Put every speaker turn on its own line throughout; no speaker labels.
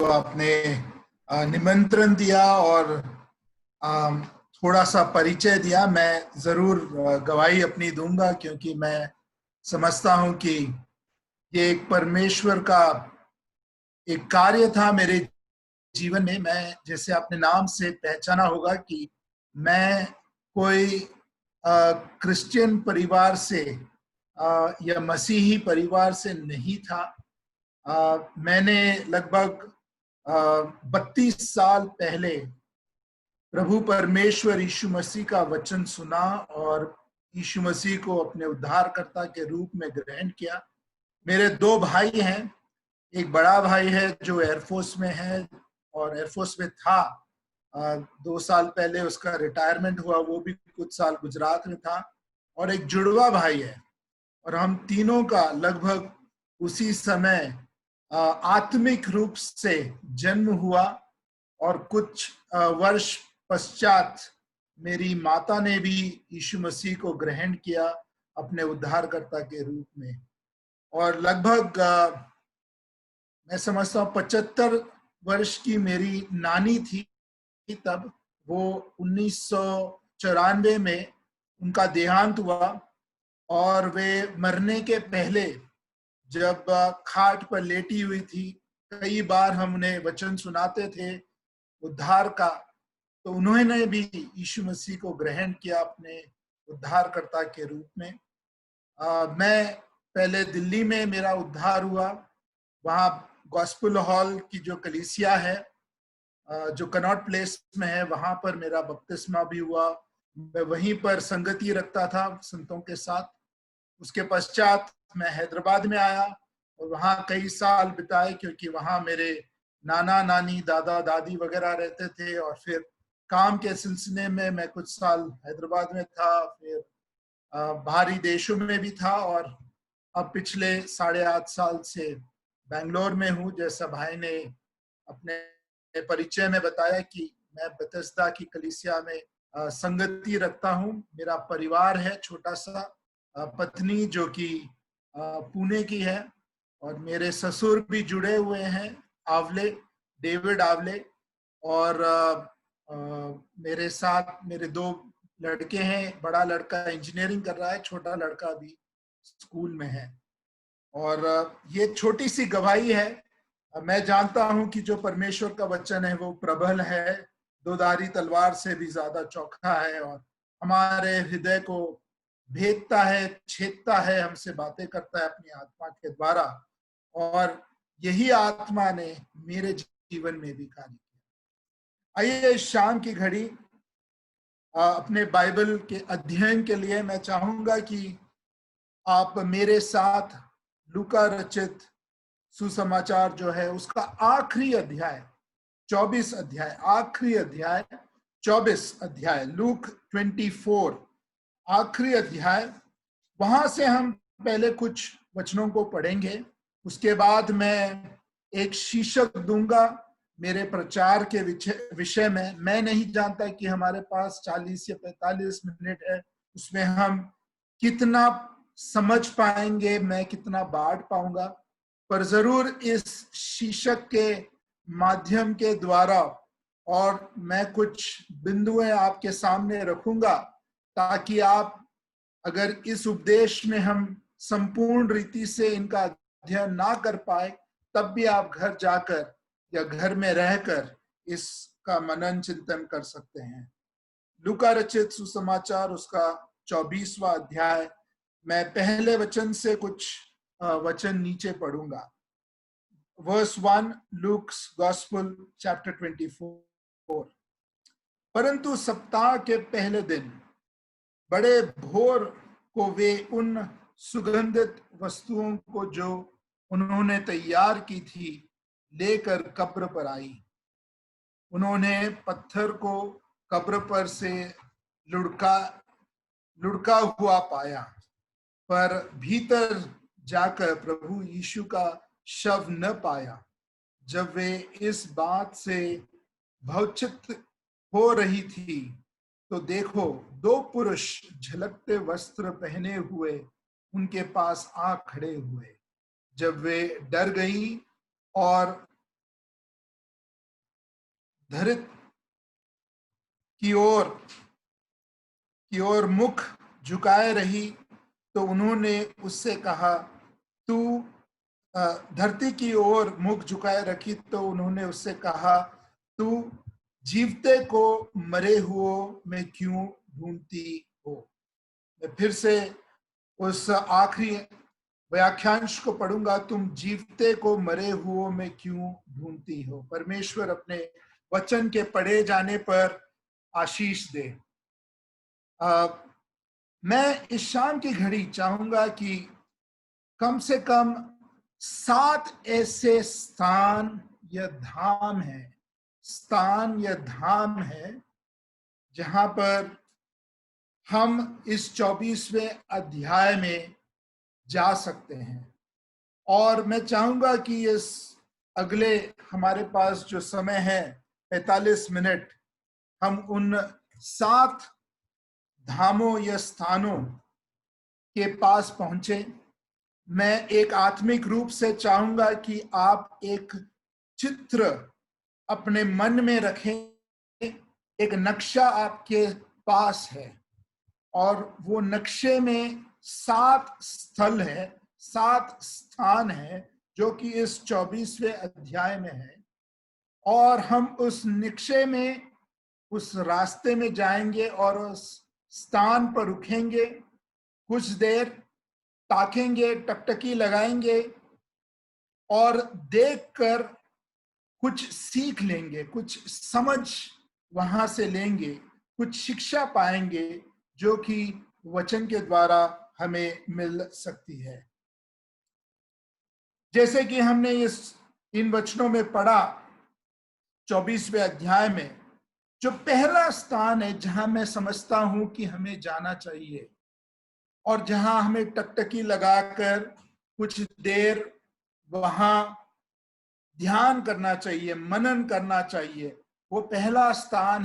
आपने निमंत्रण दिया और थोड़ा सा परिचय दिया। मैं जरूर गवाही अपनी दूंगा, क्योंकि मैं समझता हूं कि ये एक परमेश्वर का एक कार्य था मेरे जीवन में। मैं, जैसे आपने नाम से पहचाना होगा, कि मैं कोई क्रिश्चियन परिवार से या मसीही परिवार से नहीं था। मैंने लगभग 32 साल पहले प्रभु परमेश्वर यीशु मसीह का वचन सुना और यीशु मसीह को अपने उद्धारकर्ता के रूप में ग्रहण किया। मेरे दो भाई हैं। एक बड़ा भाई है जो एयरफोर्स में है और एयरफोर्स में था। 2 साल पहले उसका रिटायरमेंट हुआ, वो भी कुछ साल गुजरात में था। और एक जुड़वा भाई है, और हम तीनों का लगभग उसी समय आत्मिक रूप से जन्म हुआ। और कुछ वर्ष पश्चात मेरी माता ने भी यीशु मसीह को ग्रहण किया अपने उद्धारकर्ता के रूप में। और लगभग मैं समझता हूँ 75 वर्ष की मेरी नानी थी तब। वो 1994 में उनका देहांत हुआ, और वे मरने के पहले जब खाट पर लेटी हुई थी, कई बार हम उन्हें वचन सुनाते थे उद्धार का, तो उन्होंने भी यीशु मसीह को ग्रहण किया अपने उद्धारकर्ता के रूप में। मैं पहले दिल्ली में मेरा उद्धार हुआ। वहाँ गॉस्पेल हॉल की जो कलीसिया है, जो कनॉट प्लेस में है, वहां पर मेरा बपतिस्मा भी हुआ। मैं वहीं पर संगति रखता था संतों के साथ। उसके पश्चात मैं हैदराबाद में आया और वहाँ कई साल बिताए, क्योंकि वहाँ मेरे नाना नानी दादा दादी वगैरह रहते थे। और फिर काम के सिलसिले में मैं कुछ साल हैदराबाद में था, फिर बाहरी देशों में भी था, और अब पिछले 8.5 साल से बेंगलोर में हूँ। जैसा भाई ने अपने परिचय में बताया कि मैं बेथेस्दा की कलीसिया में संगति रखता हूँ। मेरा परिवार है छोटा सा, पत्नी जो कि पुणे की है, और मेरे ससुर भी जुड़े हुए हैं, आवले, डेविड आवले। और मेरे साथ मेरे दो लड़के हैं। बड़ा लड़का इंजीनियरिंग कर रहा है, छोटा लड़का भी स्कूल में है। और ये छोटी सी गवाही है। मैं जानता हूं कि जो परमेश्वर का वचन है वो प्रबल है, दोधारी तलवार से भी ज्यादा चौखा है, और हमारे हृदय को भेदता है, छेदता है, हमसे बातें करता है अपनी आत्मा के द्वारा। और यही आत्मा ने मेरे जीवन में भी कार्य किया। आइए इस शाम की घड़ी अपने बाइबल के अध्ययन के लिए मैं चाहूंगा कि आप मेरे साथ लूका रचित सुसमाचार जो है उसका आखिरी अध्याय, 24 अध्याय, आखिरी अध्याय 24 अध्याय, लूक 24 आखिरी अध्याय, वहां से हम पहले कुछ वचनों को पढ़ेंगे। उसके बाद मैं एक शीर्षक दूंगा मेरे प्रचार के विषय में। मैं नहीं जानता कि हमारे पास 40 या 45 मिनट है, उसमें हम कितना समझ पाएंगे, मैं कितना बांट पाऊंगा, पर जरूर इस शीर्षक के माध्यम के द्वारा और मैं कुछ बिंदुएं आपके सामने रखूंगा, ताकि आप, अगर इस उपदेश में हम संपूर्ण रीति से इनका अध्ययन ना कर पाए, तब भी आप घर जाकर या घर में रहकर इसका मनन चिंतन कर सकते हैं। लूका रचित सुसमाचार उसका 24वां अध्याय, मैं पहले वचन से कुछ वचन नीचे पढ़ूंगा। Verse 1, Luke's Gospel, chapter 24। परंतु सप्ताह के पहले दिन बड़े भोर को वे उन सुगंधित वस्तुओं को जो उन्होंने तैयार की थी लेकर कब्र पर आई। उन्होंने पत्थर को कब्र पर से लुढ़का हुआ पाया, पर भीतर जाकर प्रभु यीशु का शव न पाया। जब वे इस बात से भवचित हो रही थी, तो देखो, दो पुरुष झलकते वस्त्र पहने हुए उनके पास आ खड़े हुए। जब वे डर गई और धरित की ओर मुख झुकाए रही तो उन्होंने उससे कहा, तू धरती की ओर मुख झुकाए रखी तो उन्होंने उससे कहा, तू जीवते को मरे हुओं में क्यों ढूंढती हो। मैं फिर से उस आखिरी व्याख्यांश को पढ़ूंगा, तुम जीवते को मरे हुओं में क्यों ढूंढती हो। परमेश्वर अपने वचन के पढ़े जाने पर आशीष दे। मैं इस शाम की घड़ी चाहूंगा कि कम से कम 7 ऐसे स्थान या धाम है जहां पर हम इस 24वें अध्याय में जा सकते हैं। और मैं चाहूंगा कि इस अगले हमारे पास जो समय है 45 मिनट, हम उन 7 धामों या स्थानों के पास पहुंचे। मैं एक आत्मिक रूप से चाहूंगा कि आप एक चित्र अपने मन में रखें। एक नक्शा आपके पास है और वो नक्शे में 7 स्थल है, 7 स्थान है जो कि इस 24वें अध्याय में है। और हम उस नक्शे में, उस रास्ते में जाएंगे और उस स्थान पर रुकेंगे, कुछ देर ताकेंगे, टकटकी लगाएंगे और देखकर कुछ सीख लेंगे, कुछ समझ वहां से लेंगे, कुछ शिक्षा पाएंगे जो कि वचन के द्वारा हमें मिल सकती है। जैसे कि हमने इन वचनों में पढ़ा 24वें अध्याय में, जो पहला स्थान है जहां मैं समझता हूं कि हमें जाना चाहिए और जहां हमें टकटकी लगाकर कुछ देर वहां ध्यान करना चाहिए, मनन करना चाहिए, वो पहला स्थान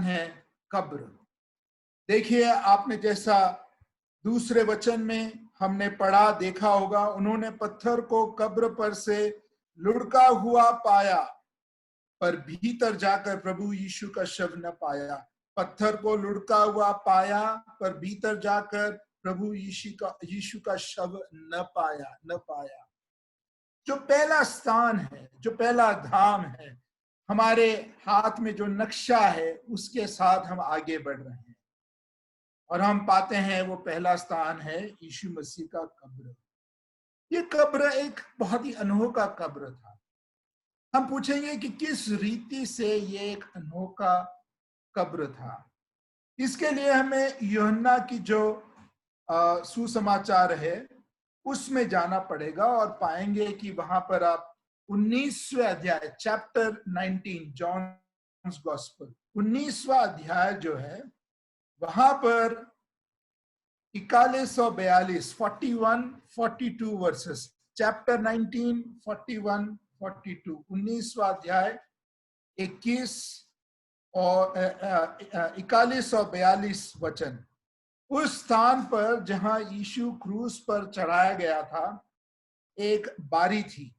है कब्र। देखिए, आपने जैसा दूसरे वचन में हमने पढ़ा, देखा होगा, उन्होंने पत्थर को कब्र पर से लुढ़का हुआ पाया पर भीतर जाकर प्रभु यीशु का शव न पाया। पत्थर को लुढ़का हुआ पाया पर भीतर जाकर प्रभु यीशु का शव न पाया। जो पहला स्थान है, जो पहला धाम है, हमारे हाथ में जो नक्शा है उसके साथ हम आगे बढ़ रहे हैं और हम पाते हैं वो पहला स्थान है यीशु मसीह का कब्र। ये कब्र एक बहुत ही अनोखा कब्र था। हम पूछेंगे कि किस रीति से ये एक अनोखा कब्र था। इसके लिए हमें यूहन्ना की जो सुसमाचार है उसमें जाना पड़ेगा और पाएंगे कि वहां पर आप 19वें अध्याय, चैप्टर 19, जॉन्स गॉस्पेल, 19वां अध्याय जो है, वहां पर 4142, 41-42 वर्सेस, चैप्टर 19, 41, 42, 19वां अध्याय 21 और 41 और 42 वचन। उस स्थान पर जहां यीशु क्रूस पर चढ़ाया गया था, एक बारी थी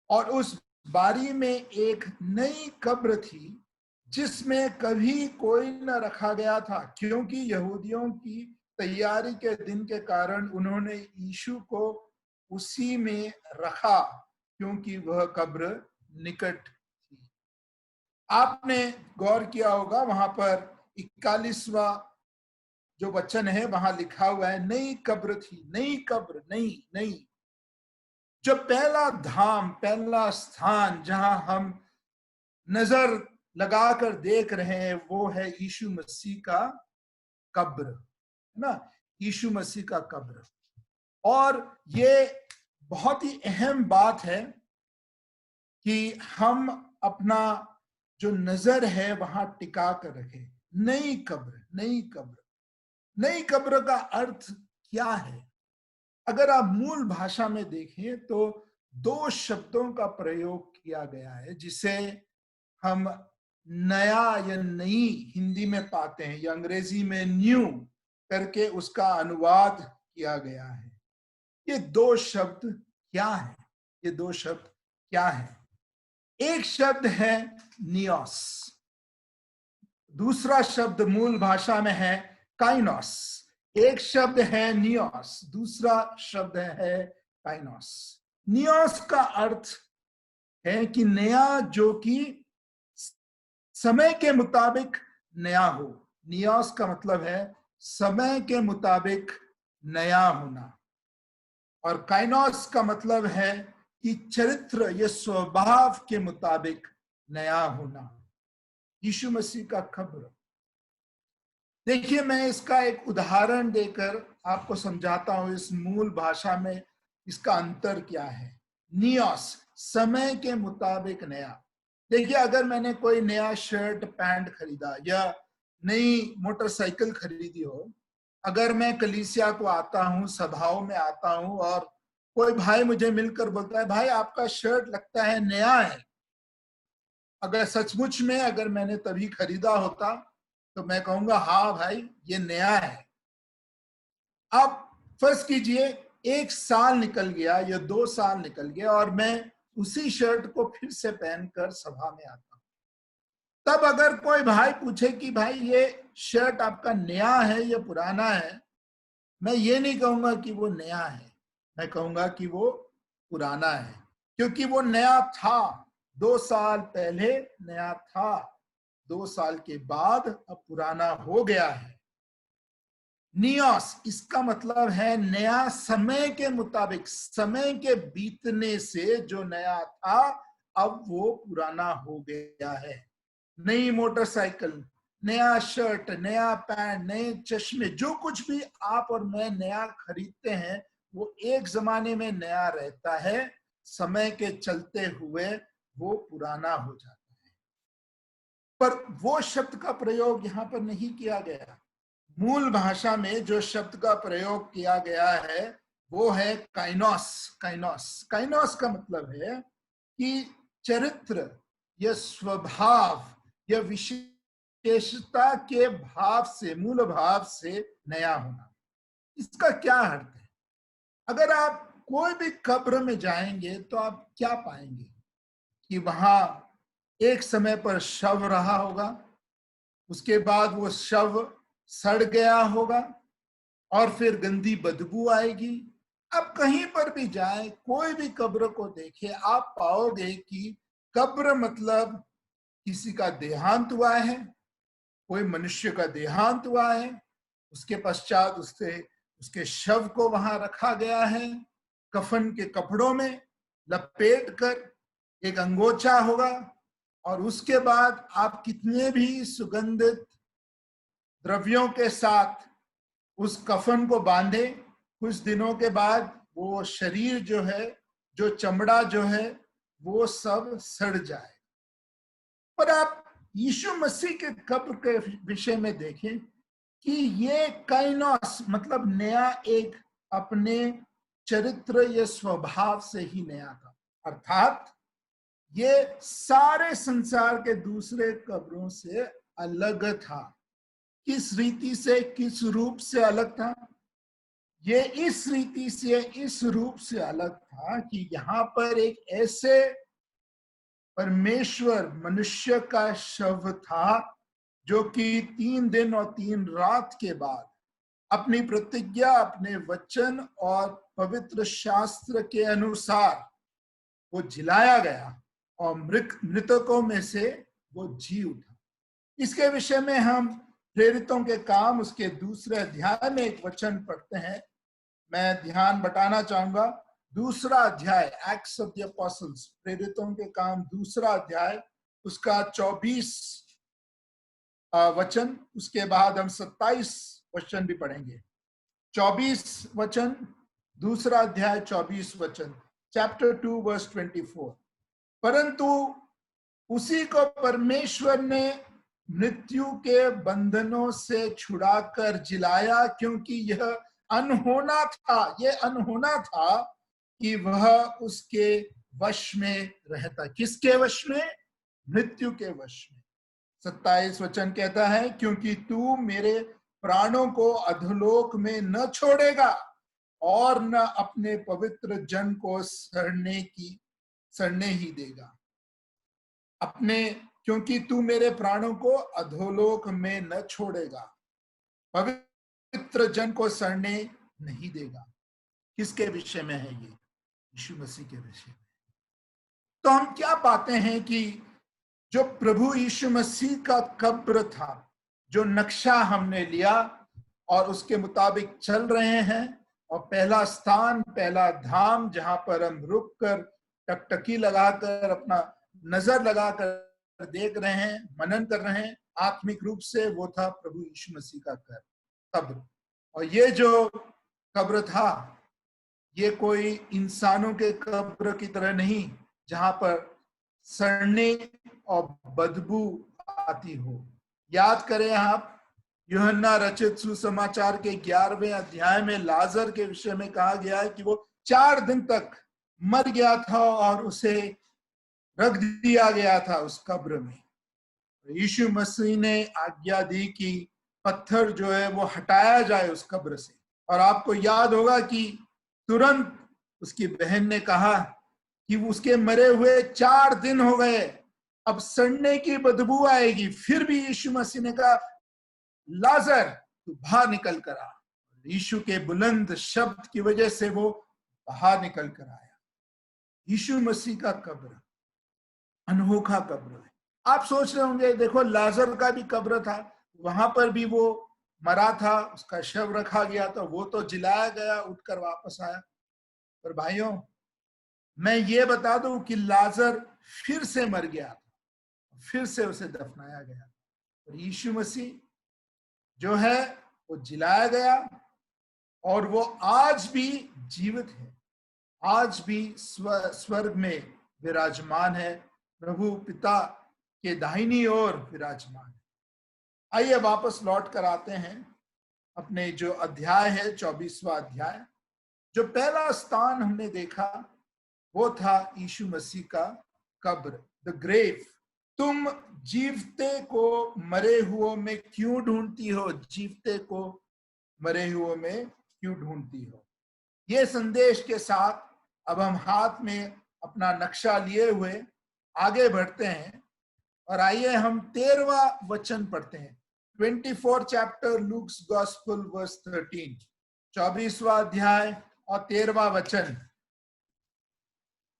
और उस बारी में एक नई कब्र थी जिसमें कभी कोई न रखा गया था, क्योंकि यहूदियों की तैयारी के दिन के कारण उन्होंने यीशु को उसी में रखा, क्योंकि वह कब्र निकट थी। आपने गौर किया होगा, वहां पर 41वां जो वचन है वहां लिखा हुआ है, नई कब्र थी, नई कब्र, नई। जो पहला धाम, पहला स्थान जहां हम नजर लगाकर देख रहे हैं वो है यीशु मसीह का कब्र, है ना, यीशु मसीह का कब्र। और ये बहुत ही अहम बात है कि हम अपना जो नजर है वहां टिका कर रखें। नई कब्र, नई कब्र। नई कब्र का अर्थ क्या है? अगर आप मूल भाषा में देखें तो 2 शब्दों का प्रयोग किया गया है जिसे हम नया या नई हिंदी में पाते हैं, या अंग्रेजी में न्यू करके उसका अनुवाद किया गया है। ये 2 शब्द क्या है? ये 2 शब्द क्या है? एक शब्द है नियोस, दूसरा शब्द मूल भाषा में है काइनोस। एक शब्द है नियोस, दूसरा शब्द है काइनोस। नियोस का अर्थ है कि नया, जो कि समय के मुताबिक नया हो। नियोस का मतलब है समय के मुताबिक नया होना। और काइनोस का मतलब है कि चरित्र या स्वभाव के मुताबिक नया होना। यीशु मसीह का कब्र, देखिए मैं इसका एक उदाहरण देकर आपको समझाता हूं इस मूल भाषा में इसका अंतर क्या है। नियोस, समय के मुताबिक नया। देखिए अगर मैंने कोई नया शर्ट पैंट खरीदा या नई मोटरसाइकिल खरीदी हो, अगर मैं कलीसिया को आता हूँ, सभाओं में आता हूँ और कोई भाई मुझे मिलकर बोलता है, भाई आपका शर्ट लगता है नया है, अगर सचमुच में अगर मैंने तभी खरीदा होता तो मैं कहूंगा हाँ भाई ये नया है। अब फर्ज कीजिए 1 साल निकल गया या 2 साल निकल गया और मैं उसी शर्ट को फिर से पहनकर सभा में आता हूं, तब अगर कोई भाई पूछे कि भाई ये शर्ट आपका नया है या पुराना है, मैं ये नहीं कहूंगा कि वो नया है, मैं कहूंगा कि वो पुराना है, क्योंकि वो नया था 2 साल पहले, नया था 2 साल के बाद अब पुराना हो गया है। नियोस, इसका मतलब है नया, समय के मुताबिक, समय के बीतने से जो नया था अब वो पुराना हो गया है। नई मोटरसाइकिल, नया शर्ट, नया पैंट, नए चश्मे, जो कुछ भी आप और मैं नया खरीदते हैं वो एक जमाने में नया रहता है, समय के चलते हुए वो पुराना हो जाता है। पर वो शब्द का प्रयोग यहाँ पर नहीं किया गया। मूल भाषा में जो शब्द का प्रयोग किया गया है वो है काइनोस। काइनोस, काइनोस का मतलब है कि चरित्र या स्वभाव या विशेषता के भाव से, मूल भाव से नया होना। इसका क्या अर्थ है? अगर आप कोई भी कब्र में जाएंगे तो आप क्या पाएंगे कि वहां एक समय पर शव रहा होगा, उसके बाद वो शव सड़ गया होगा और फिर गंदी बदबू आएगी। अब कहीं पर भी जाए, कोई भी कब्र को देखे, आप पाओगे कि कब्र मतलब किसी का देहांत हुआ है, कोई मनुष्य का देहांत हुआ है, उसके पश्चात उसके शव को वहां रखा गया है, कफन के कपड़ों में लपेट कर, एक अंगोछा होगा, और उसके बाद आप कितने भी सुगंधित द्रव्यों के साथ उस कफन को बांधे, कुछ दिनों के बाद वो शरीर जो है, जो चमड़ा जो है, वो सब सड़ जाए। पर आप यीशु मसीह के कब्र के विषय में देखें कि ये काइनोस मतलब नया, एक अपने चरित्र या स्वभाव से ही नया था। अर्थात ये सारे संसार के दूसरे कब्रों से अलग था। किस रीति से, किस रूप से अलग था? ये इस रीति से, इस रूप से अलग था कि यहाँ पर एक ऐसे परमेश्वर मनुष्य का शव था जो कि 3 दिन और 3 रात के बाद अपनी प्रतिज्ञा, अपने वचन और पवित्र शास्त्र के अनुसार वो जिलाया गया और मृतकों में से वो जी उठा। इसके विषय में हम प्रेरितों के काम उसके दूसरे अध्याय में एक वचन पढ़ते हैं। मैं ध्यान बटाना चाहूंगा, दूसरा अध्याय, एक्ट्स ऑफ द एपोस्टल्स, प्रेरितों के काम दूसरा अध्याय, उसका 24 वचन, उसके बाद हम 27 वचन भी पढ़ेंगे। 24 वचन, दूसरा अध्याय 24 वचन, चैप्टर 2 वर्स 24। परंतु उसी को परमेश्वर ने मृत्यु के बंधनों से छुड़ाकर जिलाया, क्योंकि यह अनहोना था, यह अनहोना था कि वह उसके वश में रहता। किसके वश में? मृत्यु के वश में। 27 वचन कहता है, क्योंकि तू मेरे प्राणों को अधोलोक में न छोड़ेगा और न अपने पवित्र जन को सड़ने ही देगा। अपने, क्योंकि तू मेरे प्राणों को अधोलोक में न छोड़ेगा, पवित्र जन को सड़ने नहीं देगा। किसके विषय में है ये? यीशु मसीह के विषय में। तो हम क्या पाते हैं कि जो प्रभु यीशु मसीह का कब्र था, जो नक्शा हमने लिया और उसके मुताबिक चल रहे हैं, और पहला स्थान, पहला धाम जहां पर हम रुक कर टकटकी लगाकर अपना नजर लगाकर देख रहे हैं, मनन कर रहे हैं आत्मिक रूप से, वो था प्रभु यीशु मसीह का कब्र। और ये जो कब्र था, ये कोई इंसानों के कब्र की तरह नहीं जहां पर सड़ने और बदबू आती हो। याद करें आप, यूहन्ना रचित सुसमाचार के 11वें अध्याय में लाजर के विषय में कहा गया है कि वो 4 दिन तक मर गया था और उसे रख दिया गया था उस कब्र में। यीशु मसीह ने आज्ञा दी कि पत्थर जो है वो हटाया जाए उस कब्र से। और आपको याद होगा कि तुरंत उसकी बहन ने कहा कि उसके मरे हुए 4 दिन हो गए, अब सड़ने की बदबू आएगी। फिर भी यीशु मसीह ने कहा, लाजर तू बाहर निकल कर आ। यीशु के बुलंद शब्द की वजह से वो बाहर निकल कर आया। यीशु मसीह का कब्र अनोखा कब्र है। आप सोच रहे होंगे, देखो लाजर का भी कब्र था, वहां पर भी वो मरा था, उसका शव रखा गया था, वो तो जिलाया गया, उठकर वापस आया। पर भाइयों, मैं ये बता दूं कि लाजर फिर से मर गया था, फिर से उसे दफनाया गया। और यीशु मसीह जो है वो जिलाया गया और वो आज भी जीवित है, आज भी स्वर्ग में विराजमान है, प्रभु पिता के दाहिनी ओर विराजमान है। आइए वापस लौट कर आते हैं अपने जो अध्याय है, 24वां अध्याय। जो पहला स्थान हमने देखा वो था यीशु मसीह का कब्र, द ग्रेव। तुम जीवते को मरे हुओं में क्यों ढूंढती हो? जीवते को मरे हुओं में क्यों ढूंढती हो? ये संदेश के साथ अब हम हाथ में अपना नक्शा लिए हुए आगे बढ़ते हैं और आइए हम 13वां वचन पढ़ते हैं। 24 चैप्टर लूक्स गॉस्पेल वर्स 13, 24वां अध्याय और 13वां वचन।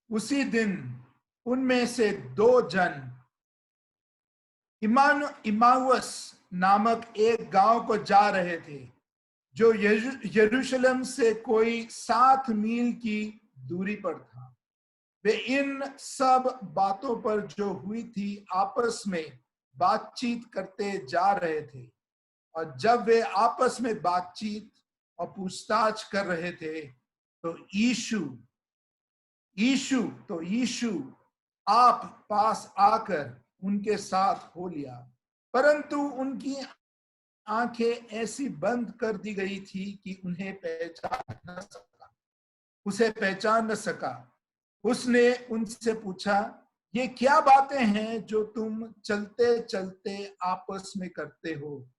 उसी दिन उनमें से 2 जन इमाउस नामक एक गांव को जा रहे थे, जो यरूशलेम से कोई 7 मील की दूरी पर था। वे इन सब बातों पर जो हुई थी आपस में बातचीत करते जा रहे थे। और जब वे आपस में बातचीत और पूछताछ कर रहे थे तो यीशु आप पास आकर उनके साथ हो लिया, परंतु उनकी आंखें ऐसी बंद कर दी गई थी कि उसे पहचान न सका। उसने उनसे पूछा, ये क्या बातें हैं जो तुम चलते चलते आपस में करते हो?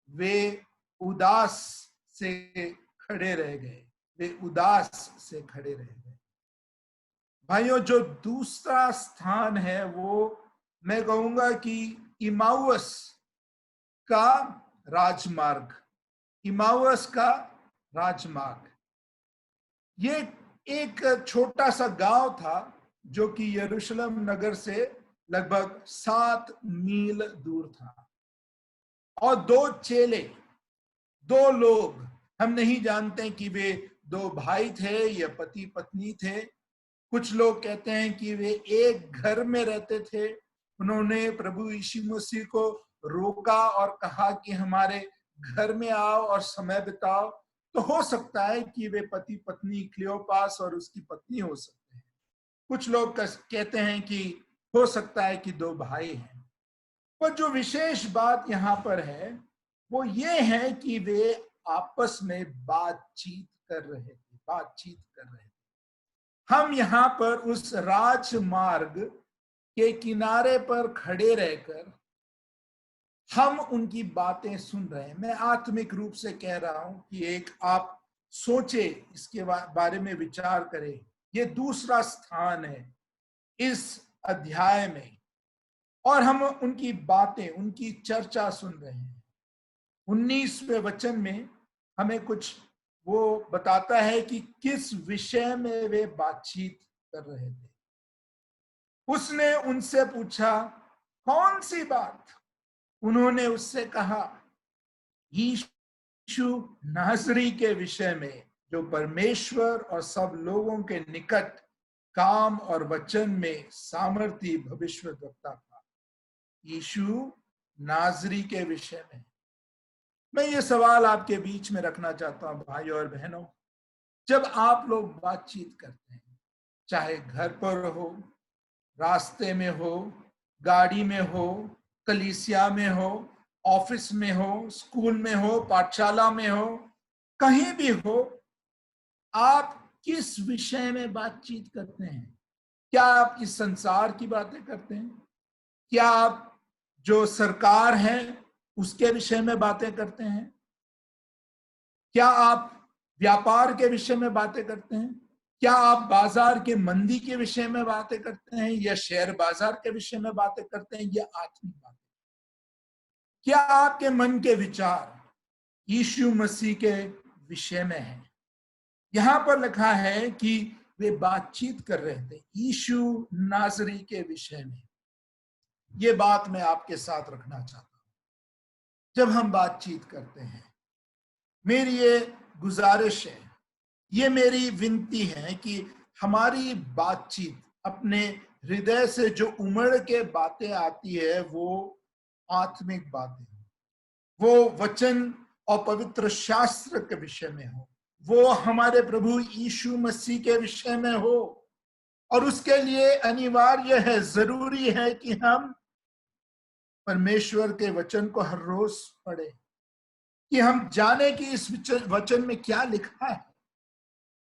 वे उदास से खड़े रह गए। भाइयों, जो दूसरा स्थान है वो मैं कहूंगा कि इमाउस का राजमार्ग। ये एक छोटा सा गांव था जो कि यरूशलेम नगर से लगभग 7 मील दूर था। और 2 लोग, हम नहीं जानते कि वे 2 भाई थे या पति पत्नी थे। कुछ लोग कहते हैं कि वे एक घर में रहते थे। उन्होंने प्रभु यीशु मसीह को रोका और कहा कि हमारे घर में आओ और समय बिताओ। तो हो सकता है कि वे पति पत्नी क्लियोपास और उसकी पत्नी हो सकते हैं। कुछ लोग कहते हैं कि हो सकता है कि 2 भाई हैं। पर जो विशेष बात यहाँ पर है वो ये है कि वे आपस में बातचीत कर रहे थे। हम यहाँ पर उस राजमार्ग के किनारे पर खड़े रहकर हम उनकी बातें सुन रहे हैं। मैं आत्मिक रूप से कह रहा हूं कि एक आप सोचे, इसके बारे में विचार करें। ये दूसरा स्थान है इस अध्याय में और हम उनकी बातें, उनकी चर्चा सुन रहे हैं। 19वें वचन में हमें कुछ वो बताता है कि किस विषय में वे बातचीत कर रहे थे। उसने उनसे पूछा, कौन सी बात? उन्होंने उससे कहा, यीशु नासरी के विषय में, जो परमेश्वर और सब लोगों के निकट काम और वचन में सामर्थी भविष्यद्वक्ता था। यीशु नासरी के विषय में। मैं ये सवाल आपके बीच में रखना चाहता हूं भाई और बहनों, जब आप लोग बातचीत करते हैं, चाहे घर पर हो, रास्ते में हो, गाड़ी में हो, कलीसिया में हो, ऑफिस में हो, स्कूल में हो, पाठशाला में हो, कहीं भी हो, आप किस विषय में बातचीत करते हैं? क्या आप इस संसार की बातें करते हैं? क्या आप जो सरकार है उसके विषय में बातें करते हैं? क्या आप व्यापार के विषय में बातें करते हैं? क्या आप बाजार के मंदी के विषय में बातें करते हैं, या शेयर बाजार के विषय में बातें करते हैं, या आत्मिक बातें? क्या आपके मन के विचार यीशु मसीह के विषय में है? यहां पर लिखा है कि वे बातचीत कर रहे थे यीशु नासरी के विषय में। ये बात मैं आपके साथ रखना चाहता हूं। जब हम बातचीत करते हैं, मेरी ये गुजारिश है, ये मेरी विनती है कि हमारी बातचीत अपने हृदय से जो उमड़ के बातें आती है वो आत्मिक बातें, वो वचन और पवित्र शास्त्र के विषय में हो, वो हमारे प्रभु यीशु मसीह के विषय में हो। और उसके लिए अनिवार्य है, जरूरी है कि हम परमेश्वर के वचन को हर रोज पढ़ें, कि हम जाने कि इस वचन में क्या लिखा है।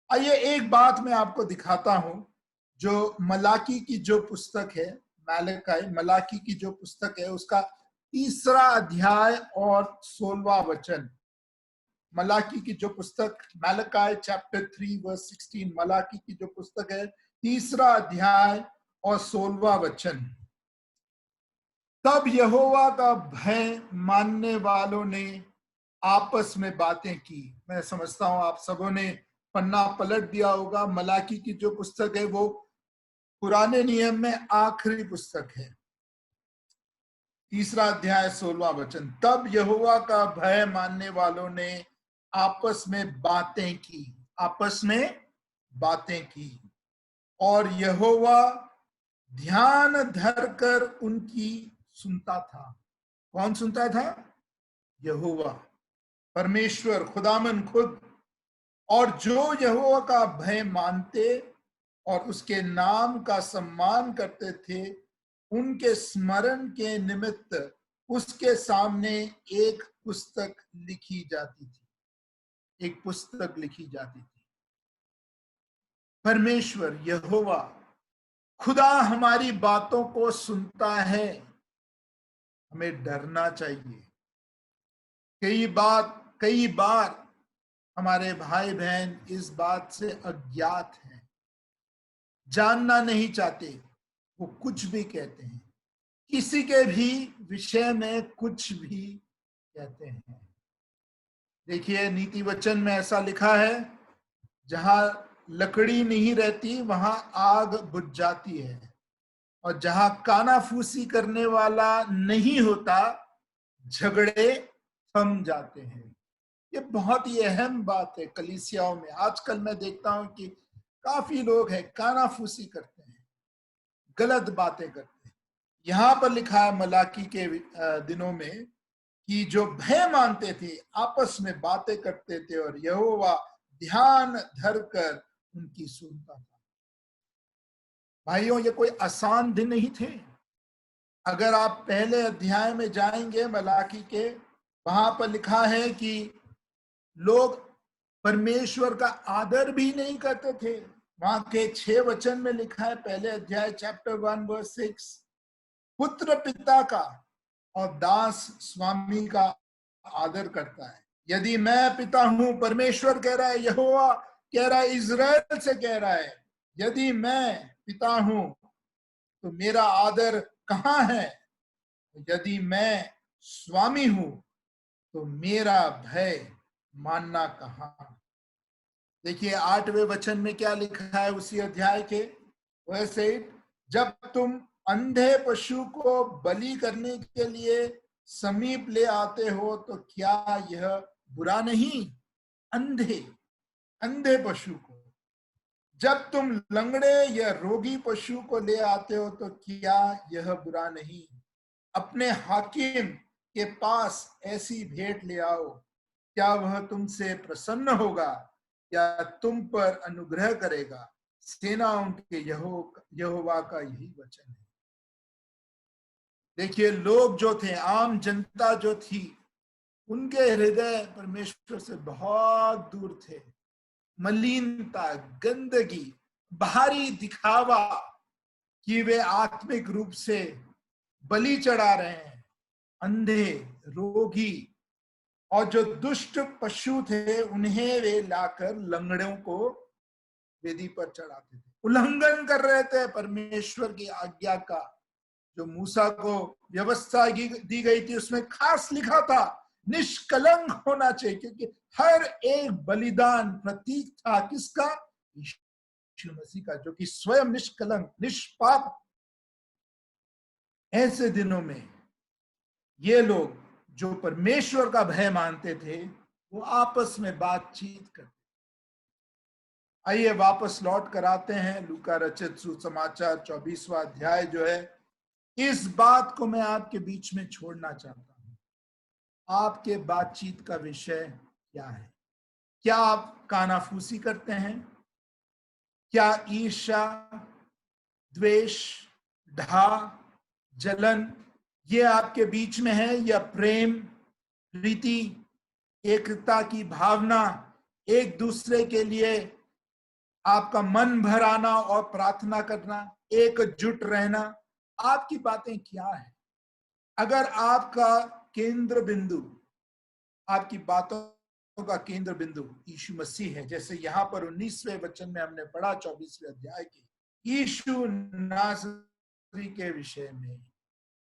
आइए एक बात मैं आपको दिखाता हूं, जो मलाकी की जो पुस्तक है, मलाकी की जो पुस्तक है, उसका 3 अध्याय और 16वां वचन। मलाकी की जो पुस्तक, मलाकी चैप्टर 3 वर्स 16, मलाकी की जो पुस्तक है, 3 अध्याय और 16वां वचन। तब यहोवा का भय मानने वालों ने आपस में बातें की। मैं समझता हूं आप सबों ने पन्ना पलट दिया होगा। मलाकी की जो पुस्तक है वो पुराने नियम में आखिरी पुस्तक है। 3 अध्याय 16वां वचन। तब यहोवा का भय मानने वालों ने आपस में बातें की, आपस में बातें की, और यहोवा ध्यान धरकर उनकी सुनता था। कौन सुनता था? यहोवा, परमेश्वर, खुदामन खुद। और जो यहोवा का भय मानते और उसके नाम का सम्मान करते थे, उनके स्मरण के निमित्त उसके सामने एक पुस्तक लिखी जाती थी, एक पुस्तक लिखी जाती थी। परमेश्वर यहोवा खुदा हमारी बातों को सुनता है। हमें डरना चाहिए। कई बार हमारे भाई बहन इस बात से अज्ञात हैं, जानना नहीं चाहते, वो कुछ भी कहते हैं, किसी के भी विषय में कुछ भी कहते हैं। देखिए नीति वचन में ऐसा लिखा है, जहां लकड़ी नहीं रहती वहां आग बुझ जाती है, और जहां कानाफूसी करने वाला नहीं होता झगड़े थम जाते हैं। ये बहुत ही अहम बात है कलीसियाओं में। आजकल मैं देखता हूं कि काफी लोग हैं कानाफूसी करते हैं, गलत बातें करते हैं। यहां पर लिखा है मलाकी के दिनों में कि जो भय मानते थे आपस में बातें करते थे, और यहोवा ध्यान धरकर उनकी सुनता था। भाइयों, ये कोई आसान दिन नहीं थे। अगर आप पहले अध्याय में जाएंगे मलाकी के, वहां पर लिखा है कि लोग परमेश्वर का आदर भी नहीं करते थे। वहां के 6 वचन में लिखा है, पहले अध्याय चैप्टर 1 वर्स 6, पुत्र पिता का और दास स्वामी का आदर करता है। यदि मैं पिता हूं, परमेश्वर कह रहा है, यहोवा कह रहा है, इज़राइल से कह रहा है, यदि मैं पिता हूं तो मेरा आदर कहां है? यदि मैं स्वामी हूं तो मेरा भय मानना कहाँ। देखिए 8वें वचन में क्या लिखा है उसी अध्याय के, वैसे जब तुम अंधे पशु को बलि करने के लिए समीप ले आते हो तो क्या यह बुरा नहीं। अंधे अंधे पशु को, जब तुम लंगड़े या रोगी पशु को ले आते हो तो क्या यह बुरा नहीं। अपने हाकिम के पास ऐसी भेंट ले आओ, क्या वह तुमसे प्रसन्न होगा या तुम पर अनुग्रह करेगा। सेनाओं के यहोवा का यही वचन है। देखिए लोग जो थे, आम जनता जो थी, उनके हृदय परमेश्वर से बहुत दूर थे। मलिनता, गंदगी, बाहरी दिखावा कि वे आत्मिक रूप से बलि चढ़ा रहे हैं। अंधे, रोगी और जो दुष्ट पशु थे उन्हें वे लाकर लंगड़ों को वेदी पर चढ़ाते थे। उल्लंघन कर रहे थे परमेश्वर की आज्ञा का। जो मूसा को व्यवस्था दी गई थी उसमें खास लिखा था निष्कलंक होना चाहिए, क्योंकि हर एक बलिदान प्रतीक था किसका? यीशु मसीह का, जो कि स्वयं निष्कलंक निष्पाप। ऐसे दिनों में ये लोग जो परमेश्वर का भय मानते थे वो आपस में बातचीत करते। आइए वापस लौट कर आते हैं लूका रचित सुसमाचार 24वां अध्याय जो है। इस बात को मैं आपके बीच में छोड़ना चाहता हूं। आपके बातचीत का विषय क्या है? क्या आप कानाफूसी करते हैं? क्या ईर्ष्या, द्वेष, ढा, जलन ये आपके बीच में है, या प्रेम, प्रीति, एकता की भावना, एक दूसरे के लिए आपका मन भर आना और प्रार्थना करना, एकजुट रहना, आपकी बातें क्या है? अगर आपका केंद्र बिंदु, आपकी बातों का केंद्र बिंदु यीशु मसीह है, जैसे यहां पर 19वें वचन में हमने पढ़ा 24वें अध्याय के यीशु नासरी के विषय में,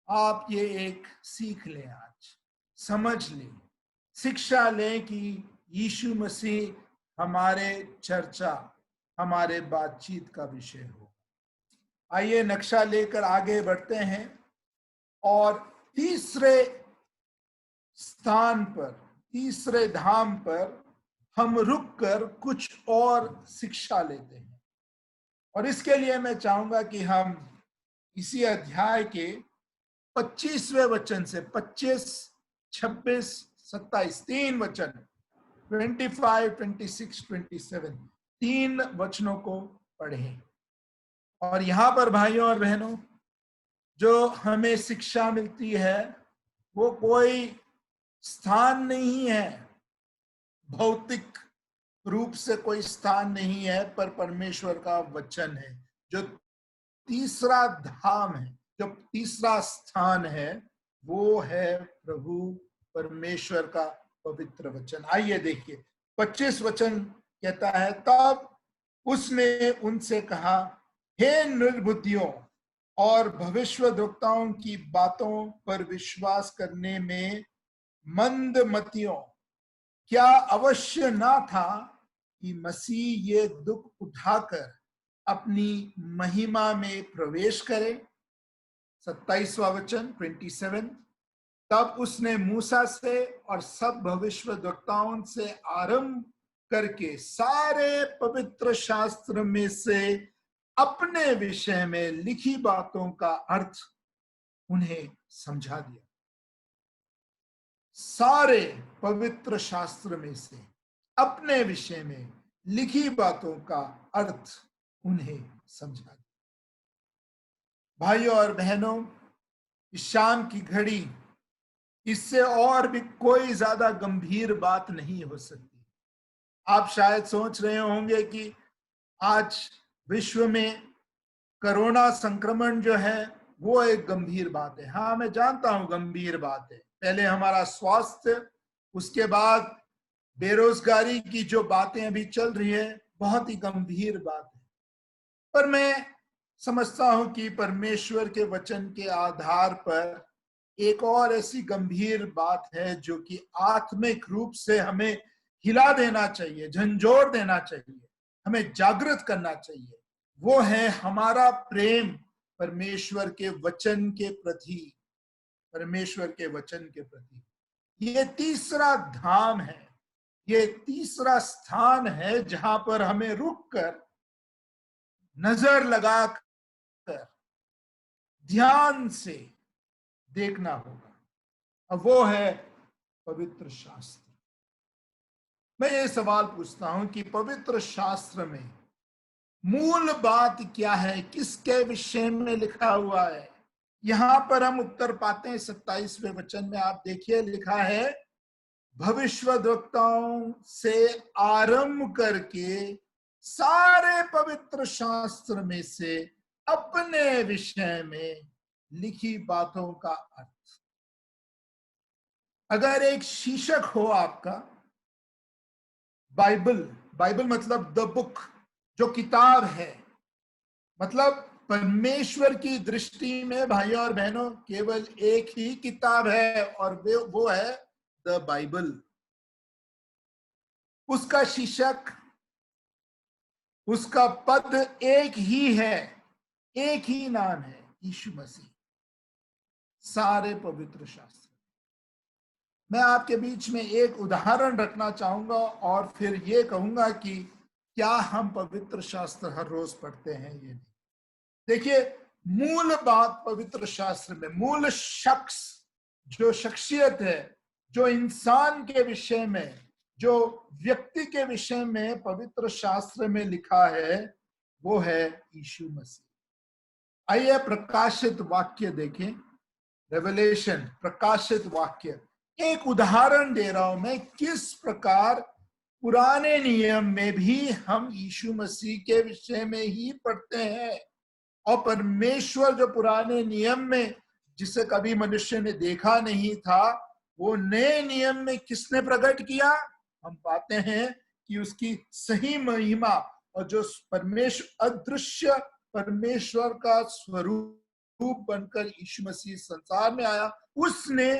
आप ये एक सीख लें, आज समझ लें, शिक्षा लें कि यीशु मसीह हमारे चर्चा, हमारे बातचीत का विषय हो। आइए नक्शा लेकर आगे बढ़ते हैं और तीसरे स्थान पर, तीसरे धाम पर हम रुककर कुछ और शिक्षा लेते हैं। और इसके लिए मैं चाहूंगा कि हम इसी अध्याय के 25वें वचन से 25, 26, 27 तीन वचन 25, 26, 27 तीन वचनों को पढ़ें। और यहां पर भाइयों और बहनों जो हमें शिक्षा मिलती है वो कोई स्थान नहीं है, भौतिक रूप से कोई स्थान नहीं है, पर परमेश्वर का वचन है। जो तीसरा धाम है, जो तीसरा स्थान है, वो है प्रभु परमेश्वर का पवित्र वचन। आइए देखिए 25 वचन कहता है, तब उसने उनसे कहा, हे निर्बुद्धियों और भविष्यद्वक्ताओं की बातों पर विश्वास करने में मंदमतियों, क्या अवश्य ना था कि मसीह ये दुख उठाकर अपनी महिमा में प्रवेश करे। 27वां वचन 27, तब उसने मूसा से और सब भविष्यद्वक्ताओं से आरंभ करके सारे पवित्र शास्त्र में से अपने विषय में लिखी बातों का अर्थ उन्हें समझा दिया। सारे पवित्र शास्त्र में से अपने विषय में लिखी बातों का अर्थ उन्हें समझा दिया। भाइयों और बहनों, इस शाम की घड़ी इससे और भी कोई ज्यादा गंभीर बात नहीं हो सकती। आप शायद सोच रहे होंगे कि आज विश्व में कोरोना संक्रमण जो है वो एक गंभीर बात है। हाँ, मैं जानता हूं गंभीर बात है। पहले हमारा स्वास्थ्य, उसके बाद बेरोजगारी की जो बातें अभी चल रही है, बहुत ही गंभीर बात है। पर मैं समझता हूं कि परमेश्वर के वचन के आधार पर एक और ऐसी गंभीर बात है जो कि आत्मिक रूप से हमें हिला देना चाहिए, झंझोर देना चाहिए, हमें जागृत करना चाहिए। वो है हमारा प्रेम परमेश्वर के वचन के प्रति, परमेश्वर के वचन के प्रति। ये तीसरा धाम है, ये तीसरा स्थान है जहां पर हमें रुककर, नजर लगाकर, ध्यान से देखना होगा। अब वो है पवित्र शास्त्र। मैं ये सवाल पूछता हूं कि पवित्र शास्त्र में मूल बात क्या है, किसके विषय में लिखा हुआ है? यहां पर हम उत्तर पाते हैं 27वें वचन में। आप देखिए, लिखा है भविष्यद्वक्ताओं से आरंभ करके सारे पवित्र शास्त्र में से अपने विषय में लिखी बातों का अर्थ। अगर एक शीर्षक हो आपका बाइबल, बाइबल मतलब द बुक, जो किताब है, मतलब परमेश्वर की दृष्टि में भाइयों और बहनों केवल एक ही किताब है और वो है द बाइबल। उसका शीर्षक, उसका पद एक ही है, एक ही नाम है, यीशु मसीह। सारे पवित्र शास्त्र। मैं आपके बीच में एक उदाहरण रखना चाहूंगा और फिर ये कहूंगा कि क्या हम पवित्र शास्त्र हर रोज पढ़ते हैं, ये नहीं। देखिए, मूल बात पवित्र शास्त्र में, मूल शख्स, जो शख्सियत है, जो इंसान के विषय में, जो व्यक्ति के विषय में पवित्र शास्त्र में लिखा है, वो है यीशु मसीह। आइए प्रकाशित वाक्य देखें, रेवलेशन, प्रकाशित वाक्य। एक उदाहरण दे रहा हूं मैं किस प्रकार पुराने नियम में भी हम यीशु मसीह के विषय में ही पढ़ते हैं। और परमेश्वर जो पुराने नियम में, जिसे कभी मनुष्य ने देखा नहीं था, वो नए नियम में किसने प्रकट किया? हम पाते हैं कि उसकी सही महिमा, और जो परमेश्वर, अदृश्य परमेश्वर का स्वरूप बनकर यीशु मसीह संसार में आया, उसने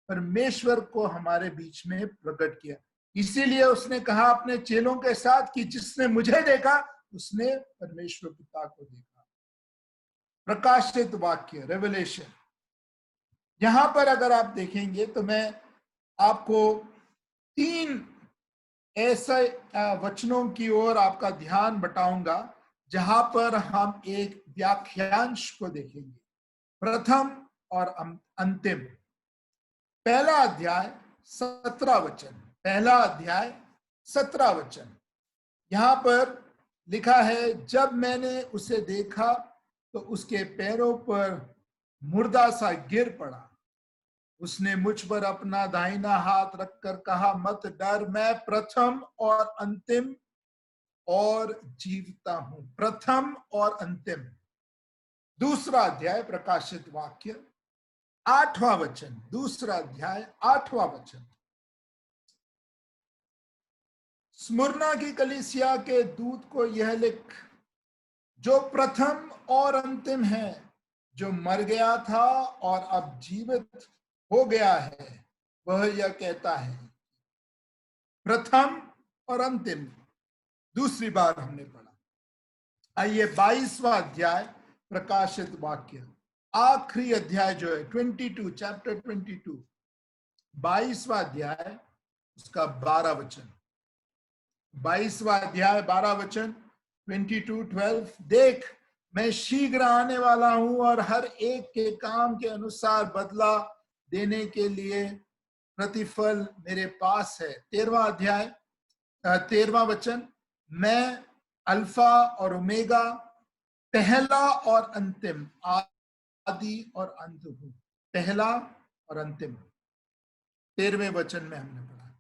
परमेश्वर को हमारे बीच में प्रकट किया। इसीलिए उसने कहा अपने चेलों के साथ कि जिसने मुझे देखा उसने परमेश्वर पिता को देखा। प्रकाशित वाक्य, रेवलेशन। यहां पर अगर आप देखेंगे तो मैं आपको 3 ऐसे वचनों की ओर आपका ध्यान बटाऊंगा जहां पर हम एक व्याख्यांश को देखेंगे, प्रथम और अंतिम। पहला अध्याय 17 वचन, पहला अध्याय 17 वचन। यहां पर लिखा है, जब मैंने उसे देखा तो उसके पैरों पर मुर्दा सा गिर पड़ा। उसने मुझ पर अपना दाहिना हाथ रखकर कहा, मत डर, मैं प्रथम और अंतिम और जीवता हूं। प्रथम और अंतिम। दूसरा अध्याय प्रकाशित वाक्य 8वां वचन, दूसरा अध्याय 8वां वचन। स्मुरना की कलीसिया के दूत को यह लिख, जो प्रथम और अंतिम है, जो मर गया था और अब जीवित हो गया है, वह यह कहता है। प्रथम और अंतिम दूसरी बार हमने पढ़ा। आइए 22वां अध्याय प्रकाशित वाक्य, आखिरी अध्याय जो है 22, चैप्टर 22, 22वां अध्याय, उसका 12 वचन। 22वां अध्याय 12 वचन, 22:12। देख, मैं शीघ्र आने वाला हूं और हर एक के काम के अनुसार बदला देने के लिए प्रतिफल मेरे पास है। 13वां अध्याय 13वां वचन, मैं अल्फा और ओमेगा, पहला और अंतिम, आदि और अंत हूं। पहला और अंतिम। 13वें वचन में हमने पढ़ा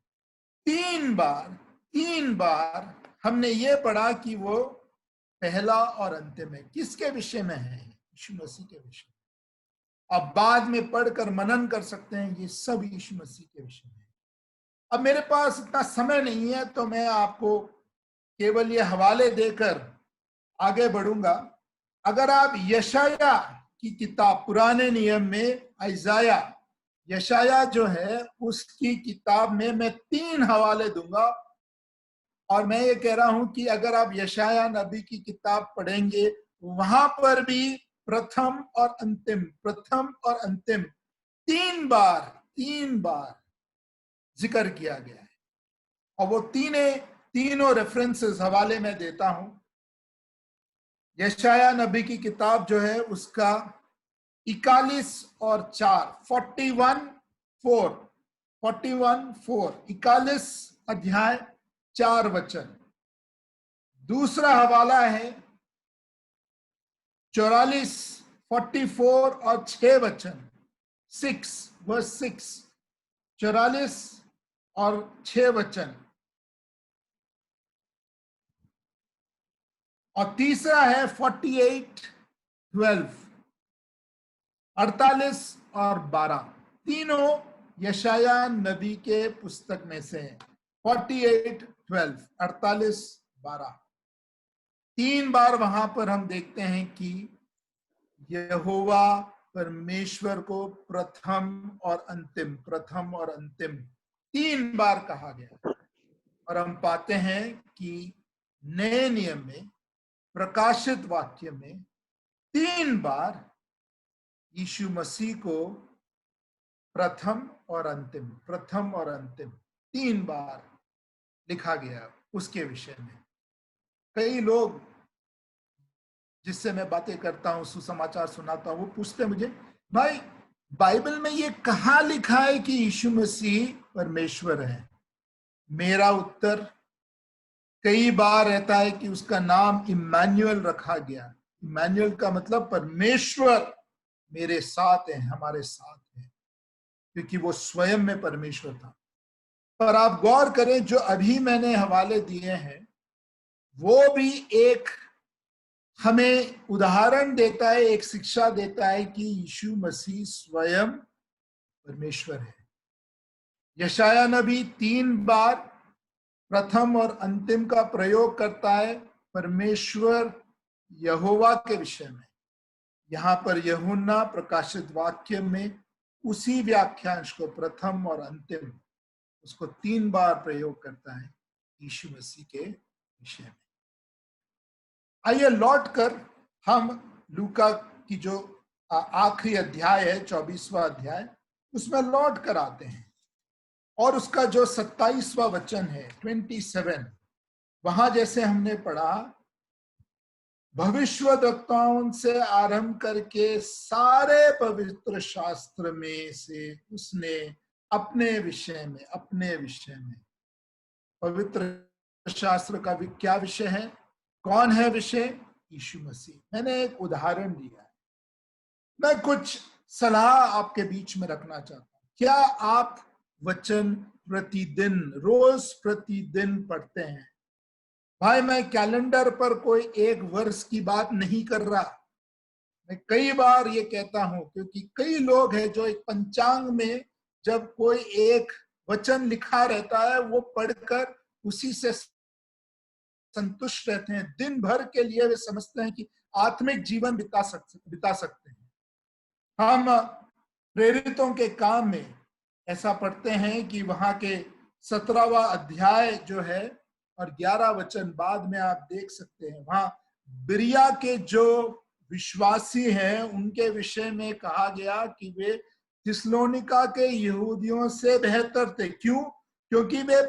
3 बार हमने ये पढ़ा कि वो पहला और अंतिम है। किसके विषय में है? यीशु मसीह के विषय में। अब बाद में पढ़कर मनन कर सकते हैं, ये सब यीशु मसीह के विषय में। अब मेरे पास इतना समय नहीं है तो मैं आपको केवल ये हवाले देकर आगे बढ़ूंगा। अगर आप यशाया की किताब, पुराने नियम में आइजाया यशाया जो है उसकी किताब में मैं 3 हवाले दूंगा, और मैं ये कह रहा हूं कि अगर आप यशाया नबी की किताब पढ़ेंगे, वहां पर भी प्रथम और अंतिम, प्रथम और अंतिम 3 बार जिक्र किया गया है। और वो तीनों रेफरेंसेस, हवाले में देता हूं। यशाया नबी की किताब जो है उसका 41 और 4, 41 अध्याय 4 वचन। दूसरा हवाला है 44 और 6 वचन, 6 44 और 6 वचन। और तीसरा है 48 और 12। तीनों यशाया नबी के पुस्तक में से है। 48 12 3 बार वहां पर हम देखते हैं कि यहोवा परमेश्वर को प्रथम और अंतिम 3 बार कहा गया। और हम पाते हैं कि नए नियम में, प्रकाशित वाक्य में 3 बार यीशु मसीह को प्रथम और अंतिम 3 बार लिखा गया उसके विषय में। कई लोग जिससे मैं बातें करता हूं, सुसमाचार सुनाता हूं, वो पूछते हैं मुझे, भाई बाइबल में ये कहाँ लिखा है कि यीशु मसीह परमेश्वर है? मेरा उत्तर कई बार रहता है कि उसका नाम इम्मानुएल रखा गया। इम्मानुएल का मतलब परमेश्वर मेरे साथ है, हमारे साथ है, क्योंकि वो स्वयं में परमेश्वर था। पर आप गौर करें, जो अभी मैंने हवाले दिए हैं वो भी एक हमें उदाहरण देता है, एक शिक्षा देता है कि यीशु मसीह स्वयं परमेश्वर है। यशाया नबी 3 बार प्रथम और अंतिम का प्रयोग करता है परमेश्वर यहोवा के विषय में। यहाँ पर यूहन्ना प्रकाशित वाक्य में उसी व्याख्यांश को, प्रथम और अंतिम, उसको 3 बार प्रयोग करता है यीशु मसीह के विषय में। आइए लौट कर हम लूका की जो आखिरी अध्याय है, 24वां अध्याय, उसमें लौट कर आते हैं। और उसका जो 27वां वचन है, 27, वहां जैसे हमने पढ़ा, भविष्यद्वक्ताओं से आरंभ करके सारे पवित्र शास्त्र में से उसने अपने विषय में, पवित्र शास्त्र का क्या विषय है? कौन है विषय? यीशु मसीह। मैंने एक उदाहरण दिया है। मैं कुछ सलाह आपके बीच में रखना चाहता हूं। क्या आप वचन प्रतिदिन, रोज प्रतिदिन पढ़ते हैं? भाई मैं कैलेंडर पर कोई एक वर्ष की बात नहीं कर रहा। मैं कई बार ये कहता हूं, क्योंकि कई लोग हैं जो एक पंचांग में जब कोई एक वचन लिखा रहता है वो पढ़कर उसी से संतुष्ट रहते हैं। दिन भर के लिए वे समझते हैं कि आत्मिक जीवन बिता सकते हैं। हम प्रेरितों के काम में ऐसा पढ़ते हैं कि वहां के 17वां अध्याय जो है और 11 वचन बाद में आप देख सकते हैं, वहां बिरिया के जो विश्वासी हैं उनके विषय में कहा गया कि वे थिस्सलुनीका के यहूदियों से बेहतर थे। क्यों? क्योंकि वे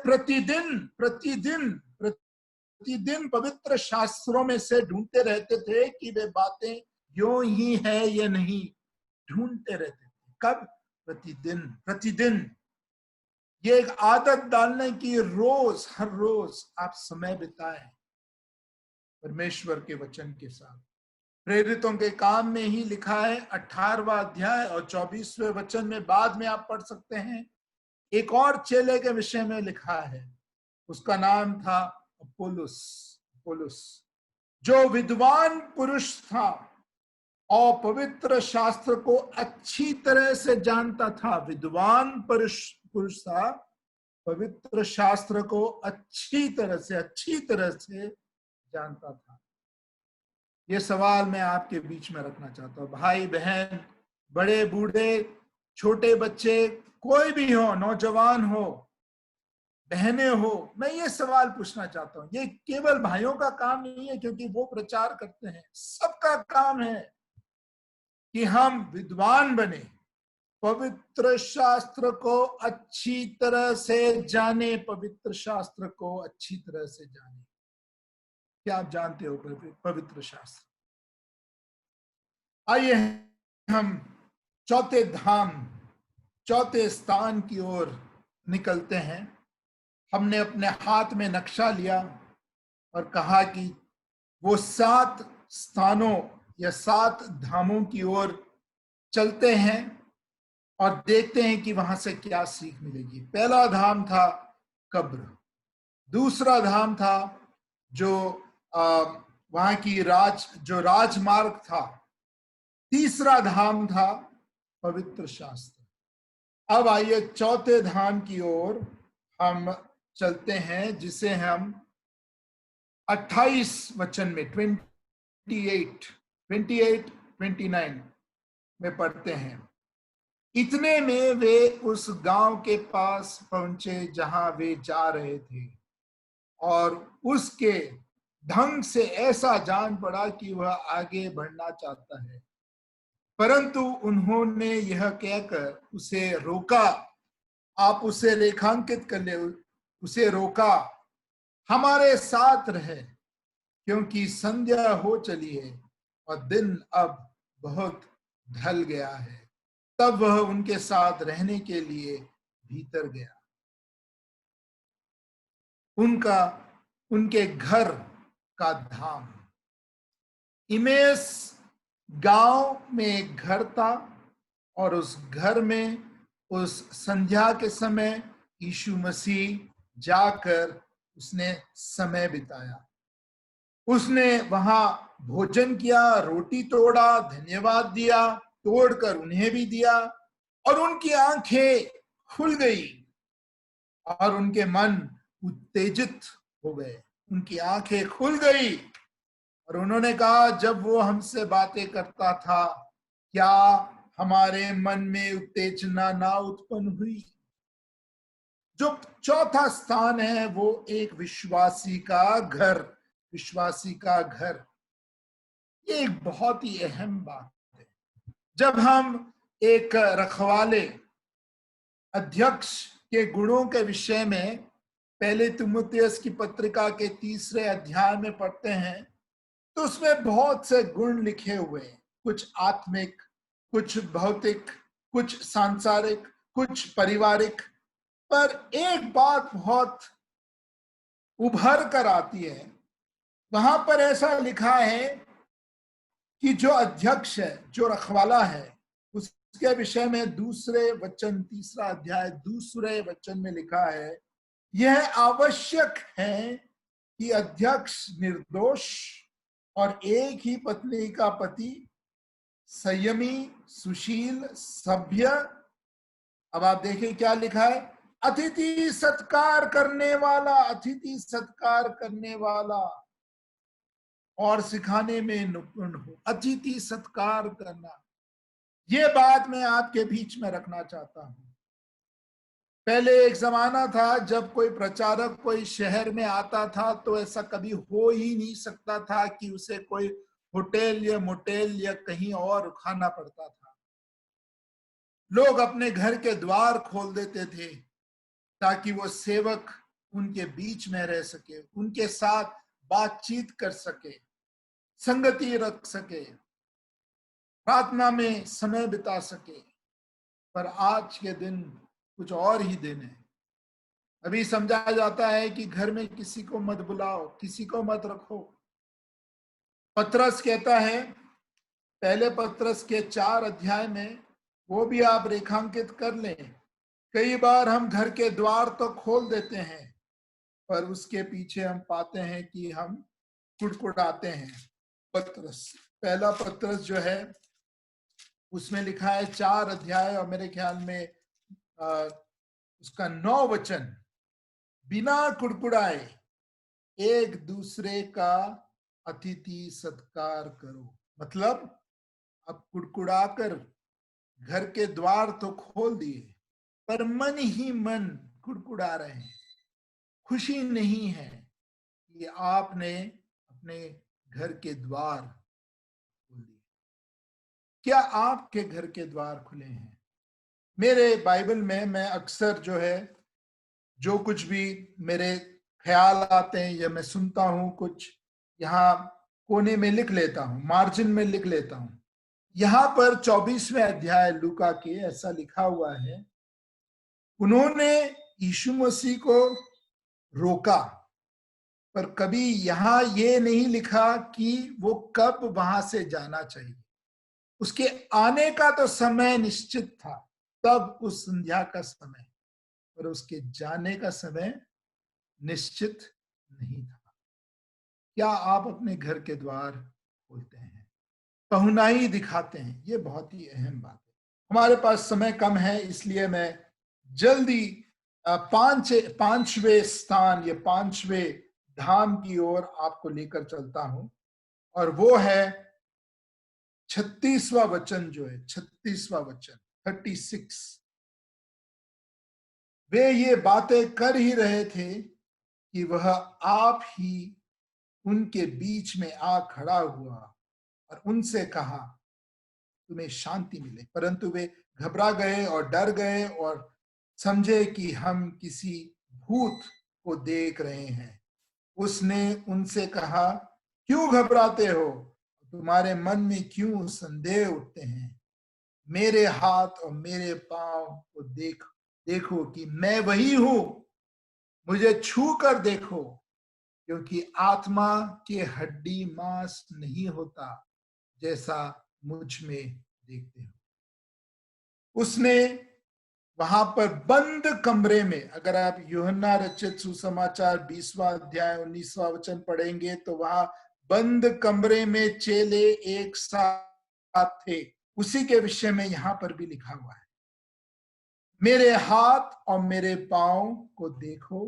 प्रतिदिन पवित्र शास्त्रों में से ढूंढते रहते थे कि वे बातें यूं ही है या नहीं, ढूंढते रहते थे। कब? प्रतिदिन। ये एक आदत डालने की, रोज, हर रोज आप समय बिताएं परमेश्वर के वचन के साथ। प्रेरितों के काम में ही लिखा है 18वां अध्याय और 24वें वचन में, बाद में आप पढ़ सकते हैं, एक और चेले के विषय में लिखा है। उसका नाम था अपोल्लोस, जो विद्वान पुरुष था और पवित्र शास्त्र को अच्छी तरह से जानता था। विद्वान पुरुष था, पवित्र शास्त्र को अच्छी तरह से जानता था। ये सवाल मैं आपके बीच में रखना चाहता हूं। भाई बहन, बड़े बूढ़े, छोटे बच्चे कोई भी हो, नौजवान हो, बहनें हो, मैं ये सवाल पूछना चाहता हूं, ये केवल भाइयों का काम नहीं है क्योंकि वो प्रचार करते हैं, सबका काम है कि हम विद्वान बने, पवित्र शास्त्र को अच्छी तरह से जाने, पवित्र शास्त्र को अच्छी तरह से जाने। क्या आप जानते हो पवित्र शास्त्र? आइए हम चौथे धाम, चौथे स्थान की ओर निकलते हैं। हमने अपने हाथ में नक्शा लिया और कहा कि वो 7 स्थानों या 7 धामों की ओर चलते हैं और देखते हैं कि वहां से क्या सीख मिलेगी। पहला धाम था कब्र, दूसरा धाम था जो वहां की जो राजमार्ग था, तीसरा धाम था पवित्र शास्त्र। अब आइए चौथे धाम की ओर हम चलते हैं, जिसे हम 28 वचन में 29 में पढ़ते हैं। इतने में वे उस गांव के पास पहुंचे जहां वे जा रहे थे, और उसके ढंग से ऐसा जान पड़ा कि वह आगे बढ़ना चाहता है, परंतु उन्होंने यह कहकर उसे रोका। आप उसे रेखांकित कर ले, उसे रोका, हमारे साथ रहे, क्योंकि संध्या हो चली है और दिन अब बहुत ढल गया है। तब वह उनके साथ रहने के लिए भीतर गया। उनके घर का धाम, इमेस गांव में एक घर था, और उस घर में उस संध्या के समय यीशु मसीह जाकर उसने समय बिताया। उसने वहां भोजन किया, रोटी तोड़ा, धन्यवाद दिया, तोड़कर उन्हें भी दिया, और उनकी आंखें खुल गई और उनके मन उत्तेजित हो गए। उनकी आंखें खुल गई और उन्होंने कहा, जब वो हमसे बातें करता था, क्या हमारे मन में उत्तेजना ना उत्पन्न हुई? जो चौथा स्थान है वो एक विश्वासी का घर, विश्वासी का घर। ये एक बहुत ही अहम बात है। जब हम एक रखवाले अध्यक्ष के गुणों के विषय में पहले तिमुथियुस की पत्रिका के 3 अध्याय में पढ़ते हैं, तो उसमें बहुत से गुण लिखे हुए हैं, कुछ आत्मिक, कुछ भौतिक, कुछ सांसारिक, कुछ पारिवारिक। पर एक बात बहुत उभर कर आती है, वहां पर ऐसा लिखा है कि जो अध्यक्ष है, जो रखवाला है, उसके विषय में दूसरे वचन, 3 अध्याय 2 वचन में लिखा है, यह आवश्यक है कि अध्यक्ष निर्दोष और एक ही पत्नी का पति, संयमी, सुशील, सभ्य। अब आप देखिए क्या लिखा है, अतिथि सत्कार करने वाला, अतिथि सत्कार करने वाला और सिखाने में निपुण हो। अतिथि सत्कार करना, ये बात मैं आपके बीच में रखना चाहता हूं। पहले एक जमाना था जब कोई प्रचारक कोई शहर में आता था तो ऐसा कभी हो ही नहीं सकता था कि उसे कोई होटल या मोटेल या कहीं और खाना पड़ता था। लोग अपने घर के द्वार खोल देते थे ताकि वो सेवक उनके बीच में रह सके, उनके साथ बातचीत कर सके, संगति रख सके, प्रार्थना में समय बिता सके। पर आज के दिन कुछ और ही दिन है। अभी समझा जाता है कि घर में किसी को मत बुलाओ, किसी को मत रखो। पतरस कहता है, पहले पतरस के 4 अध्याय में, वो भी आप रेखांकित कर लें, कई बार हम घर के द्वार तो खोल देते हैं, पर उसके पीछे हम पाते हैं कि हम कुड़कुड़ाते हैं। पतरस, पहला पतरस जो है उसमें लिखा है 4 अध्याय और मेरे ख्याल में उसका 9 वचन, बिना कुड़कुड़ाए एक दूसरे का अतिथि सत्कार करो। मतलब अब कुड़कुड़ाकर घर के द्वार तो खोल दिए, पर मन ही मन कुड़कुड़ा रहे हैं, खुशी नहीं है कि आपने अपने घर के द्वार खोल दिए। क्या आपके घर के द्वार खुले हैं? मेरे बाइबल में मैं अक्सर जो है, जो कुछ भी मेरे ख्याल आते हैं या मैं सुनता हूं, कुछ यहाँ कोने में लिख लेता हूं, मार्जिन में लिख लेता हूं। यहाँ पर 24वें अध्याय लूका के ऐसा लिखा हुआ है, उन्होंने यीशु मसीह को रोका, पर कभी यहाँ ये नहीं लिखा कि वो कब वहां से जाना चाहिए। उसके आने का तो समय निश्चित था, तब उस संध्या का समय, पर उसके जाने का समय निश्चित नहीं था। क्या आप अपने घर के द्वार खोलते हैं, पहुनाई दिखाते हैं? ये बहुत ही अहम बात है। हमारे पास समय कम है, इसलिए मैं जल्दी पांचवें स्थान या पांचवें धाम की ओर आपको लेकर चलता हूं, और वो है 36वां वचन, जो है 36वां वचन 36। वे ये बातें कर ही रहे थे कि वह आप ही उनके बीच में आ खड़ा हुआ और उनसे कहा, तुम्हें शांति मिले। परंतु वे घबरा गए और डर गए और समझे कि हम किसी भूत को देख रहे हैं। उसने उनसे कहा, क्यों घबराते हो? तुम्हारे मन में क्यों संदेह उठते हैं? मेरे हाथ और मेरे पांव को देखो कि मैं वही हूं। मुझे छू कर देखो, क्योंकि आत्मा के हड्डी मांस नहीं होता, जैसा मुझ में देखते हो। उसने वहां पर बंद कमरे में, अगर आप यूहन्ना रचित सुसमाचार 20वां अध्याय 19वां वचन पढ़ेंगे, तो वहां बंद कमरे में चेले एक साथ थे। उसी के विषय में यहां पर भी लिखा हुआ है, मेरे हाथ और मेरे पांव को देखो,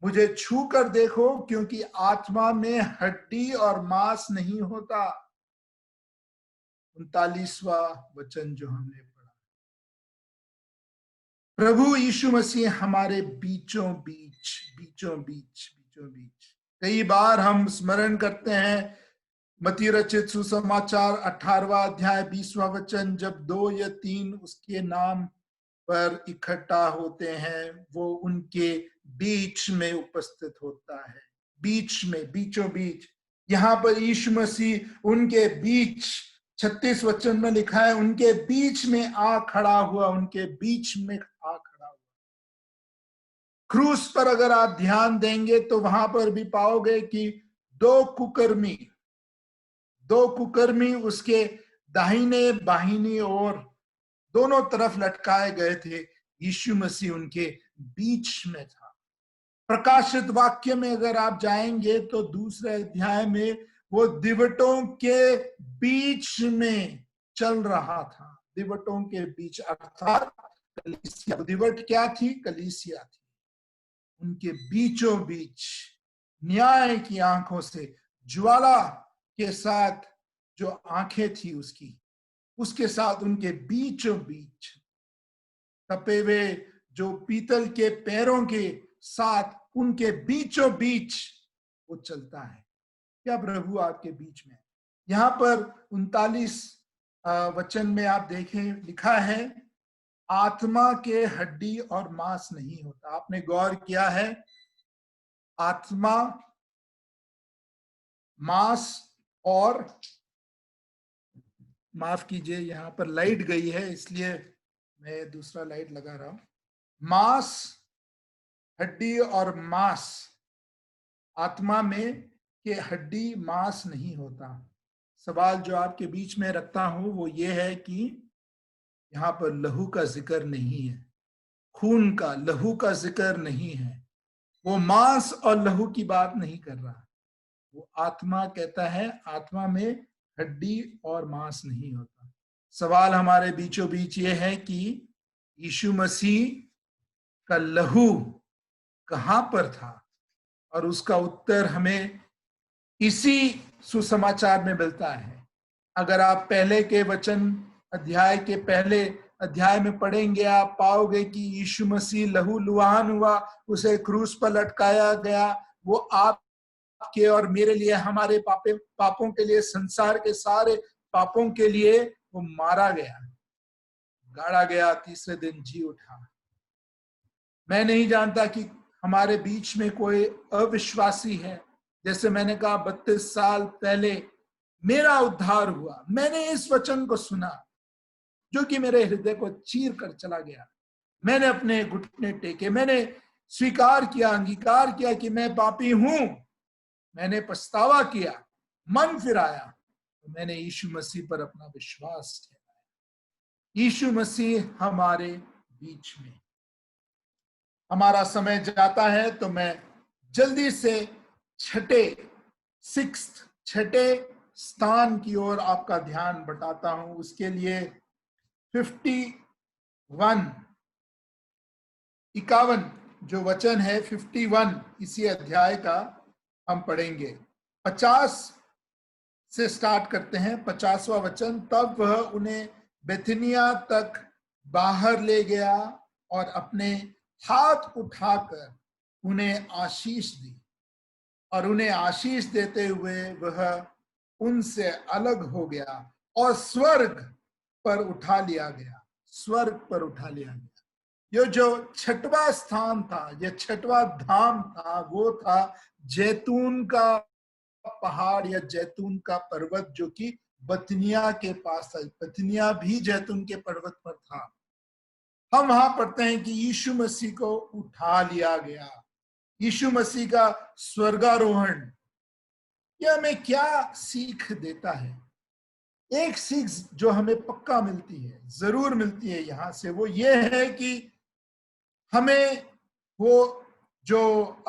मुझे छू कर देखो, क्योंकि आत्मा में हड्डी और मांस नहीं होता। 39वां वचन जो हमने पढ़ा, प्रभु यीशु मसीह हमारे बीचों बीच। कई बार हम स्मरण करते हैं मत्ती रचित सुसमाचार 18वां अध्याय 20वां वचन, जब 2 या 3 उसके नाम पर इकट्ठा होते हैं, वो उनके बीच में उपस्थित होता है। बीच में, बीचों बीच। यहाँ पर यीशु मसीह उनके बीच, 36 वचन में लिखा है, उनके बीच में आ खड़ा हुआ, उनके बीच में आ खड़ा हुआ। क्रूस पर अगर आप ध्यान देंगे तो वहां पर भी पाओगे कि दो कुकर्मी उसके दाहिने बाहिनी और दोनों तरफ लटकाए गए थे। यीशु मसीह उनके बीच में था। प्रकाशित वाक्य में अगर आप जाएंगे तो दूसरे अध्याय में वो दिवटों के बीच में चल रहा था। दिवटों के बीच अर्थात कलीसिया। दिवट क्या थी? कलीसिया थी। उनके बीचों बीच न्याय की आंखों से, ज्वाला के साथ जो आंखें थी उसके साथ उनके बीचों बीच तपे हुए जो पीतल के पैरों के साथ उनके बीचों बीच वो चलता है। क्या प्रभु आपके बीच में? यहां पर 39 वचन में आप देखें, लिखा है, आत्मा के हड्डी और मांस नहीं होता। आपने गौर किया है, आत्मा, मांस और, माफ कीजिए यहां पर लाइट गई है इसलिए मैं दूसरा लाइट लगा रहा हूं। मांस, हड्डी और मांस, आत्मा में के हड्डी मांस नहीं होता। सवाल जो आपके बीच में रखता हूं वो ये है कि यहाँ पर लहू का जिक्र नहीं है, खून का, लहू का जिक्र नहीं है। वो मांस और लहू की बात नहीं कर रहा, वो आत्मा कहता है, आत्मा में हड्डी और मांस नहीं होता। सवाल हमारे बीचों बीच ये है कि यीशु मसीह का लहू कहां पर था, और उसका उत्तर हमें इसी सुसमाचार में मिलता है। अगर आप पहले के वचन अध्याय के पहले अध्याय में पढ़ेंगे, आप पाओगे कि यीशु मसीह लहू लुहान हुआ, उसे क्रूस पर लटकाया गया। वो आपके और मेरे लिए, हमारे पापों के लिए, संसार के सारे पापों के लिए वो मारा गया, गाड़ा गया, तीसरे दिन जी उठा। मैं नहीं जानता कि हमारे बीच में कोई अविश्वासी है। जैसे मैंने कहा, 32 साल पहले मेरा उद्धार हुआ, मैंने इस वचन को सुना जो कि मेरे हृदय को चीर कर चला गया। मैंने अपने घुटने टेके, मैंने स्वीकार किया, अंगीकार किया कि मैं पापी हूं। मैंने पछतावा किया, मन फिराया, तो मैंने यीशु मसीह पर अपना विश्वास किया। यीशु मसीह हमारे बीच में। हमारा समय जाता है तो मैं जल्दी से छठे स्थान की ओर आपका ध्यान बटाता हूं। उसके लिए 51 जो वचन है, 51 इसी अध्याय का हम पढ़ेंगे। 50 से स्टार्ट करते हैं। 50वां वचन, तब वह उन्हें बेथनिया तक बाहर ले गया और अपने हाथ उठाकर उन्हें आशीष दी, और उन्हें आशीष देते हुए वह उनसे अलग हो गया और स्वर्ग पर उठा लिया गया। स्वर्ग पर उठा लिया गया। ये जो छठवां स्थान था, ये छठवां धाम था, वो था जैतून का पहाड़ या जैतून का पर्वत, जो कि बतनिया के पास था। बतनिया भी जैतून के पर्वत पर था। हम वहां पढ़ते हैं कि यीशु मसीह को उठा लिया गया। यीशु मसीह का स्वर्गारोहण, यह हमें क्या सीख देता है? एक सीख जो हमें पक्का मिलती है, जरूर मिलती है यहां से, वो ये है कि हमें वो जो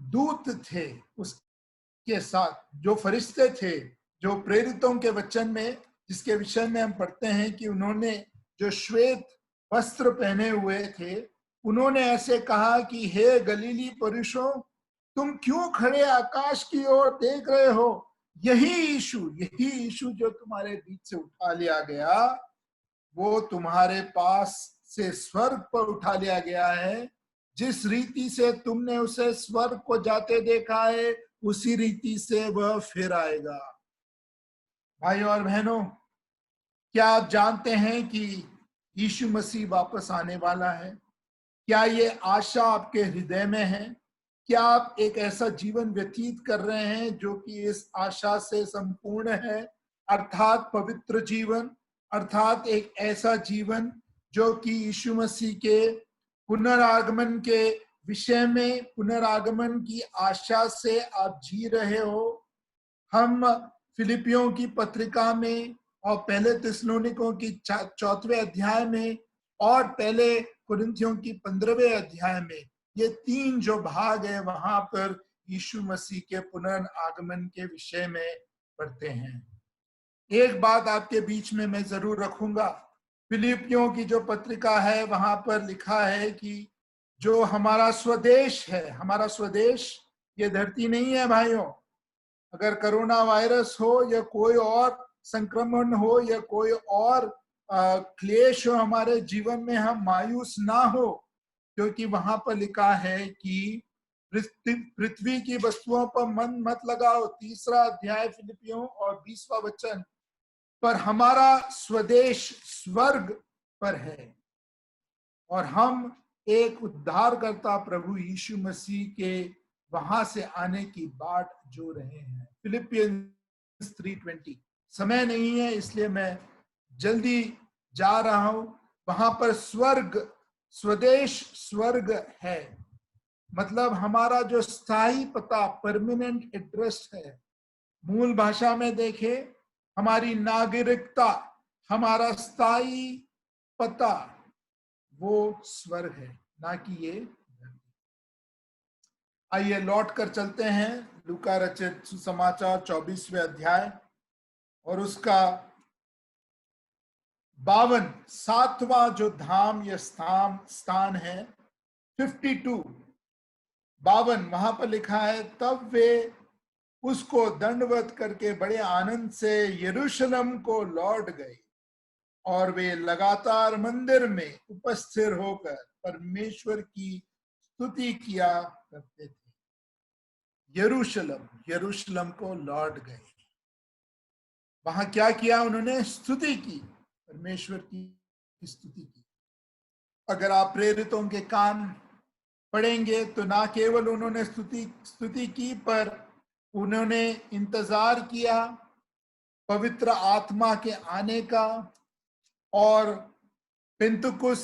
दूत थे, उसके साथ जो फरिश्ते थे, जो प्रेरितों के वचन में, जिसके विषय में हम पढ़ते हैं कि उन्होंने जो श्वेत वस्त्र पहने हुए थे, उन्होंने ऐसे कहा कि हे गलीली पुरुषों, तुम क्यों खड़े आकाश की ओर देख रहे हो? यही यीशु जो तुम्हारे बीच से उठा लिया गया, वो तुम्हारे पास से स्वर्ग पर उठा लिया गया है। जिस रीति से तुमने उसे स्वर्ग को जाते देखा है, उसी रीति से वह फिर आएगा। भाइयों और बहनों, क्या आप जानते हैं कि यीशु मसीह वापस आने वाला है? क्या ये आशा आपके हृदय में है? क्या आप एक ऐसा जीवन व्यतीत कर रहे हैं जो कि इस आशा से संपूर्ण है, अर्थात पवित्र जीवन, अर्थात एक ऐसा जीवन जो कि यीशु मसीह के पुनरागमन के विषय में, पुनरागमन की आशा से आप जी रहे हो? हम फिलिपियों की पत्रिका में और पहले थिस्सलुनीकियों की 4वें अध्याय में और पहले कुरिन्थियों की 15वें अध्याय में, ये 3 जो भाग है, वहां पर यीशु मसीह के पुनरागमन के विषय में पढ़ते हैं। एक बात आपके बीच में मैं जरूर रखूंगा। फिलिपियों की जो पत्रिका है, वहां पर लिखा है कि जो हमारा स्वदेश है, हमारा स्वदेश ये धरती नहीं है भाइयों। अगर कोरोना वायरस हो या कोई और संक्रमण हो या कोई और क्लेश हो हमारे जीवन में, हम मायूस ना हो, क्योंकि वहां पर लिखा है कि पृथ्वी की वस्तुओं पर मन मत लगाओ, 3 अध्याय फिलिपियों और 20वां वचन। पर हमारा स्वदेश स्वर्ग पर है और हम एक उद्धारकर्ता प्रभु यीशु मसीह के वहां से आने की बाट जो रहे हैं। फिलिपियंस 3:20। समय नहीं है इसलिए मैं जल्दी जा रहा हूं। वहां पर स्वर्ग, स्वदेश स्वर्ग है, मतलब हमारा जो स्थायी पता, परमानेंट एड्रेस है। मूल भाषा में देखें, हमारी नागरिकता, हमारा स्थायी पता वो स्वर्ग है, ना कि ये धरती। आइए लौट कर चलते हैं लूका रचित सुसमाचार 24वें अध्याय और उसका 7वां जो धाम या स्थान है 52, वहां पर लिखा है, तब वे उसको दंडवत करके बड़े आनंद से यरूशलेम को लौट गए और वे लगातार मंदिर में उपस्थित होकर परमेश्वर की स्तुति किया करते थे। यरूशलेम, यरूशलेम को लौट गए। वहां क्या किया उन्होंने? स्तुति की, परमेश्वर की स्तुति की। अगर आप प्रेरितों के काम पढ़ेंगे तो ना केवल उन्होंने स्तुति की, पर उन्होंने इंतजार किया पवित्र आत्मा के आने का। और पिंतकुस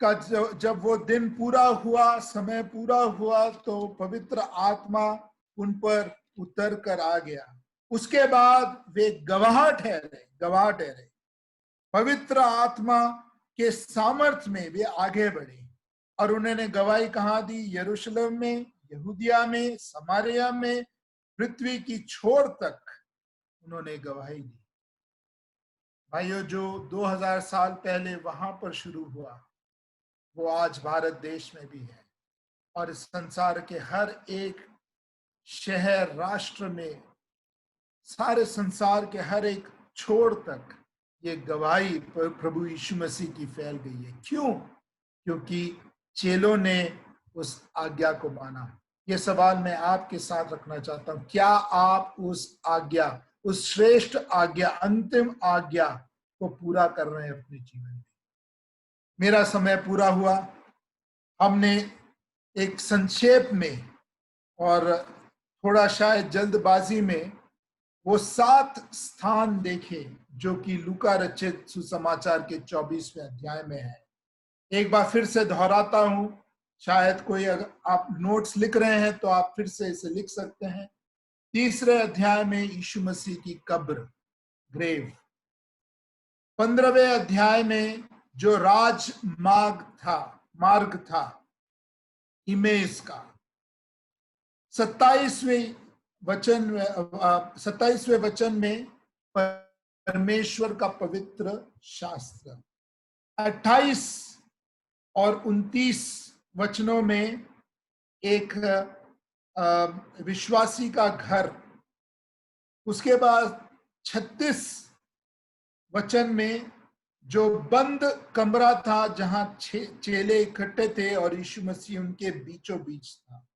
का जब वो दिन पूरा हुआ, समय पूरा हुआ, तो पवित्र आत्मा उन पर उतर कर आ गया। उसके बाद वे गवाह ठहरे। पवित्र आत्मा के सामर्थ्य में वे आगे बढ़े और उन्होंने गवाही कहाँ दी? यरूशलेम में, यहूदिया में, समारिया में, पृथ्वी की छोर तक उन्होंने गवाही दी। भाइयों, जो 2000 साल पहले वहां पर शुरू हुआ वो आज भारत देश में भी है, और इस संसार के हर एक शहर, राष्ट्र में, सारे संसार के हर एक छोर तक ये गवाही प्रभु यीशु मसीह की फैल गई है। क्यों? क्योंकि चेलों ने उस आज्ञा को माना। ये सवाल मैं आपके साथ रखना चाहता हूं, क्या आप उस आज्ञा, उस श्रेष्ठ आज्ञा, अंतिम आज्ञा को पूरा कर रहे हैं अपने जीवन में? मेरा समय पूरा हुआ। हमने एक संक्षेप में और थोड़ा शायद जल्दबाजी में वो 7 स्थान देखे जो कि लूका रचित सुसमाचार के 24वें अध्याय में है। एक बार फिर से दोहराता हूं, शायद कोई, अगर आप नोट्स लिख रहे हैं तो आप फिर से इसे लिख सकते हैं। 3रे अध्याय में यीशु मसीह की कब्र, ग्रेव। 15वें अध्याय में जो मार्ग था इमेज का। 27वें वचन में परमेश्वर का पवित्र शास्त्र। 28 और 29 वचनों में एक विश्वासी का घर। उसके बाद 36 वचन में जो बंद कमरा था जहां चेले इकट्ठे थे और यीशु मसीह उनके बीचों बीच था।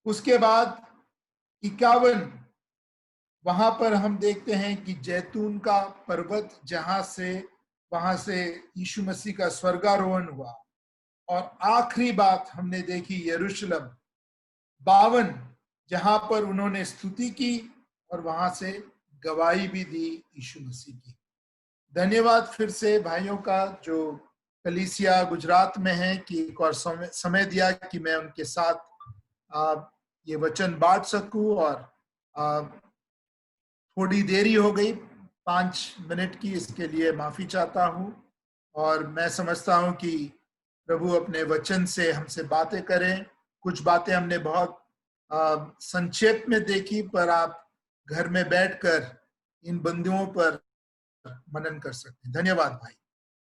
उसके बाद 51 वहां पर हम देखते हैं कि जैतून का पर्वत, वहां से यीशु मसीह का स्वर्गारोहण हुआ। और आखिरी बात हमने देखी यरूशलेम 52, जहां पर उन्होंने स्तुति की और वहां से गवाही भी दी यीशु मसीह की। धन्यवाद फिर से भाइयों का जो कलीसिया गुजरात में है कि एक और समय दिया कि मैं उनके साथ ये वचन बांट सकूं। और थोड़ी देरी हो गई, 5 मिनट की, इसके लिए माफी चाहता हूं। और मैं समझता हूं कि प्रभु अपने वचन से हमसे बातें करें। कुछ बातें हमने बहुत संक्षेप में देखी, पर आप घर में बैठकर इन बिंदुओं पर मनन कर सकते हैं। धन्यवाद भाई।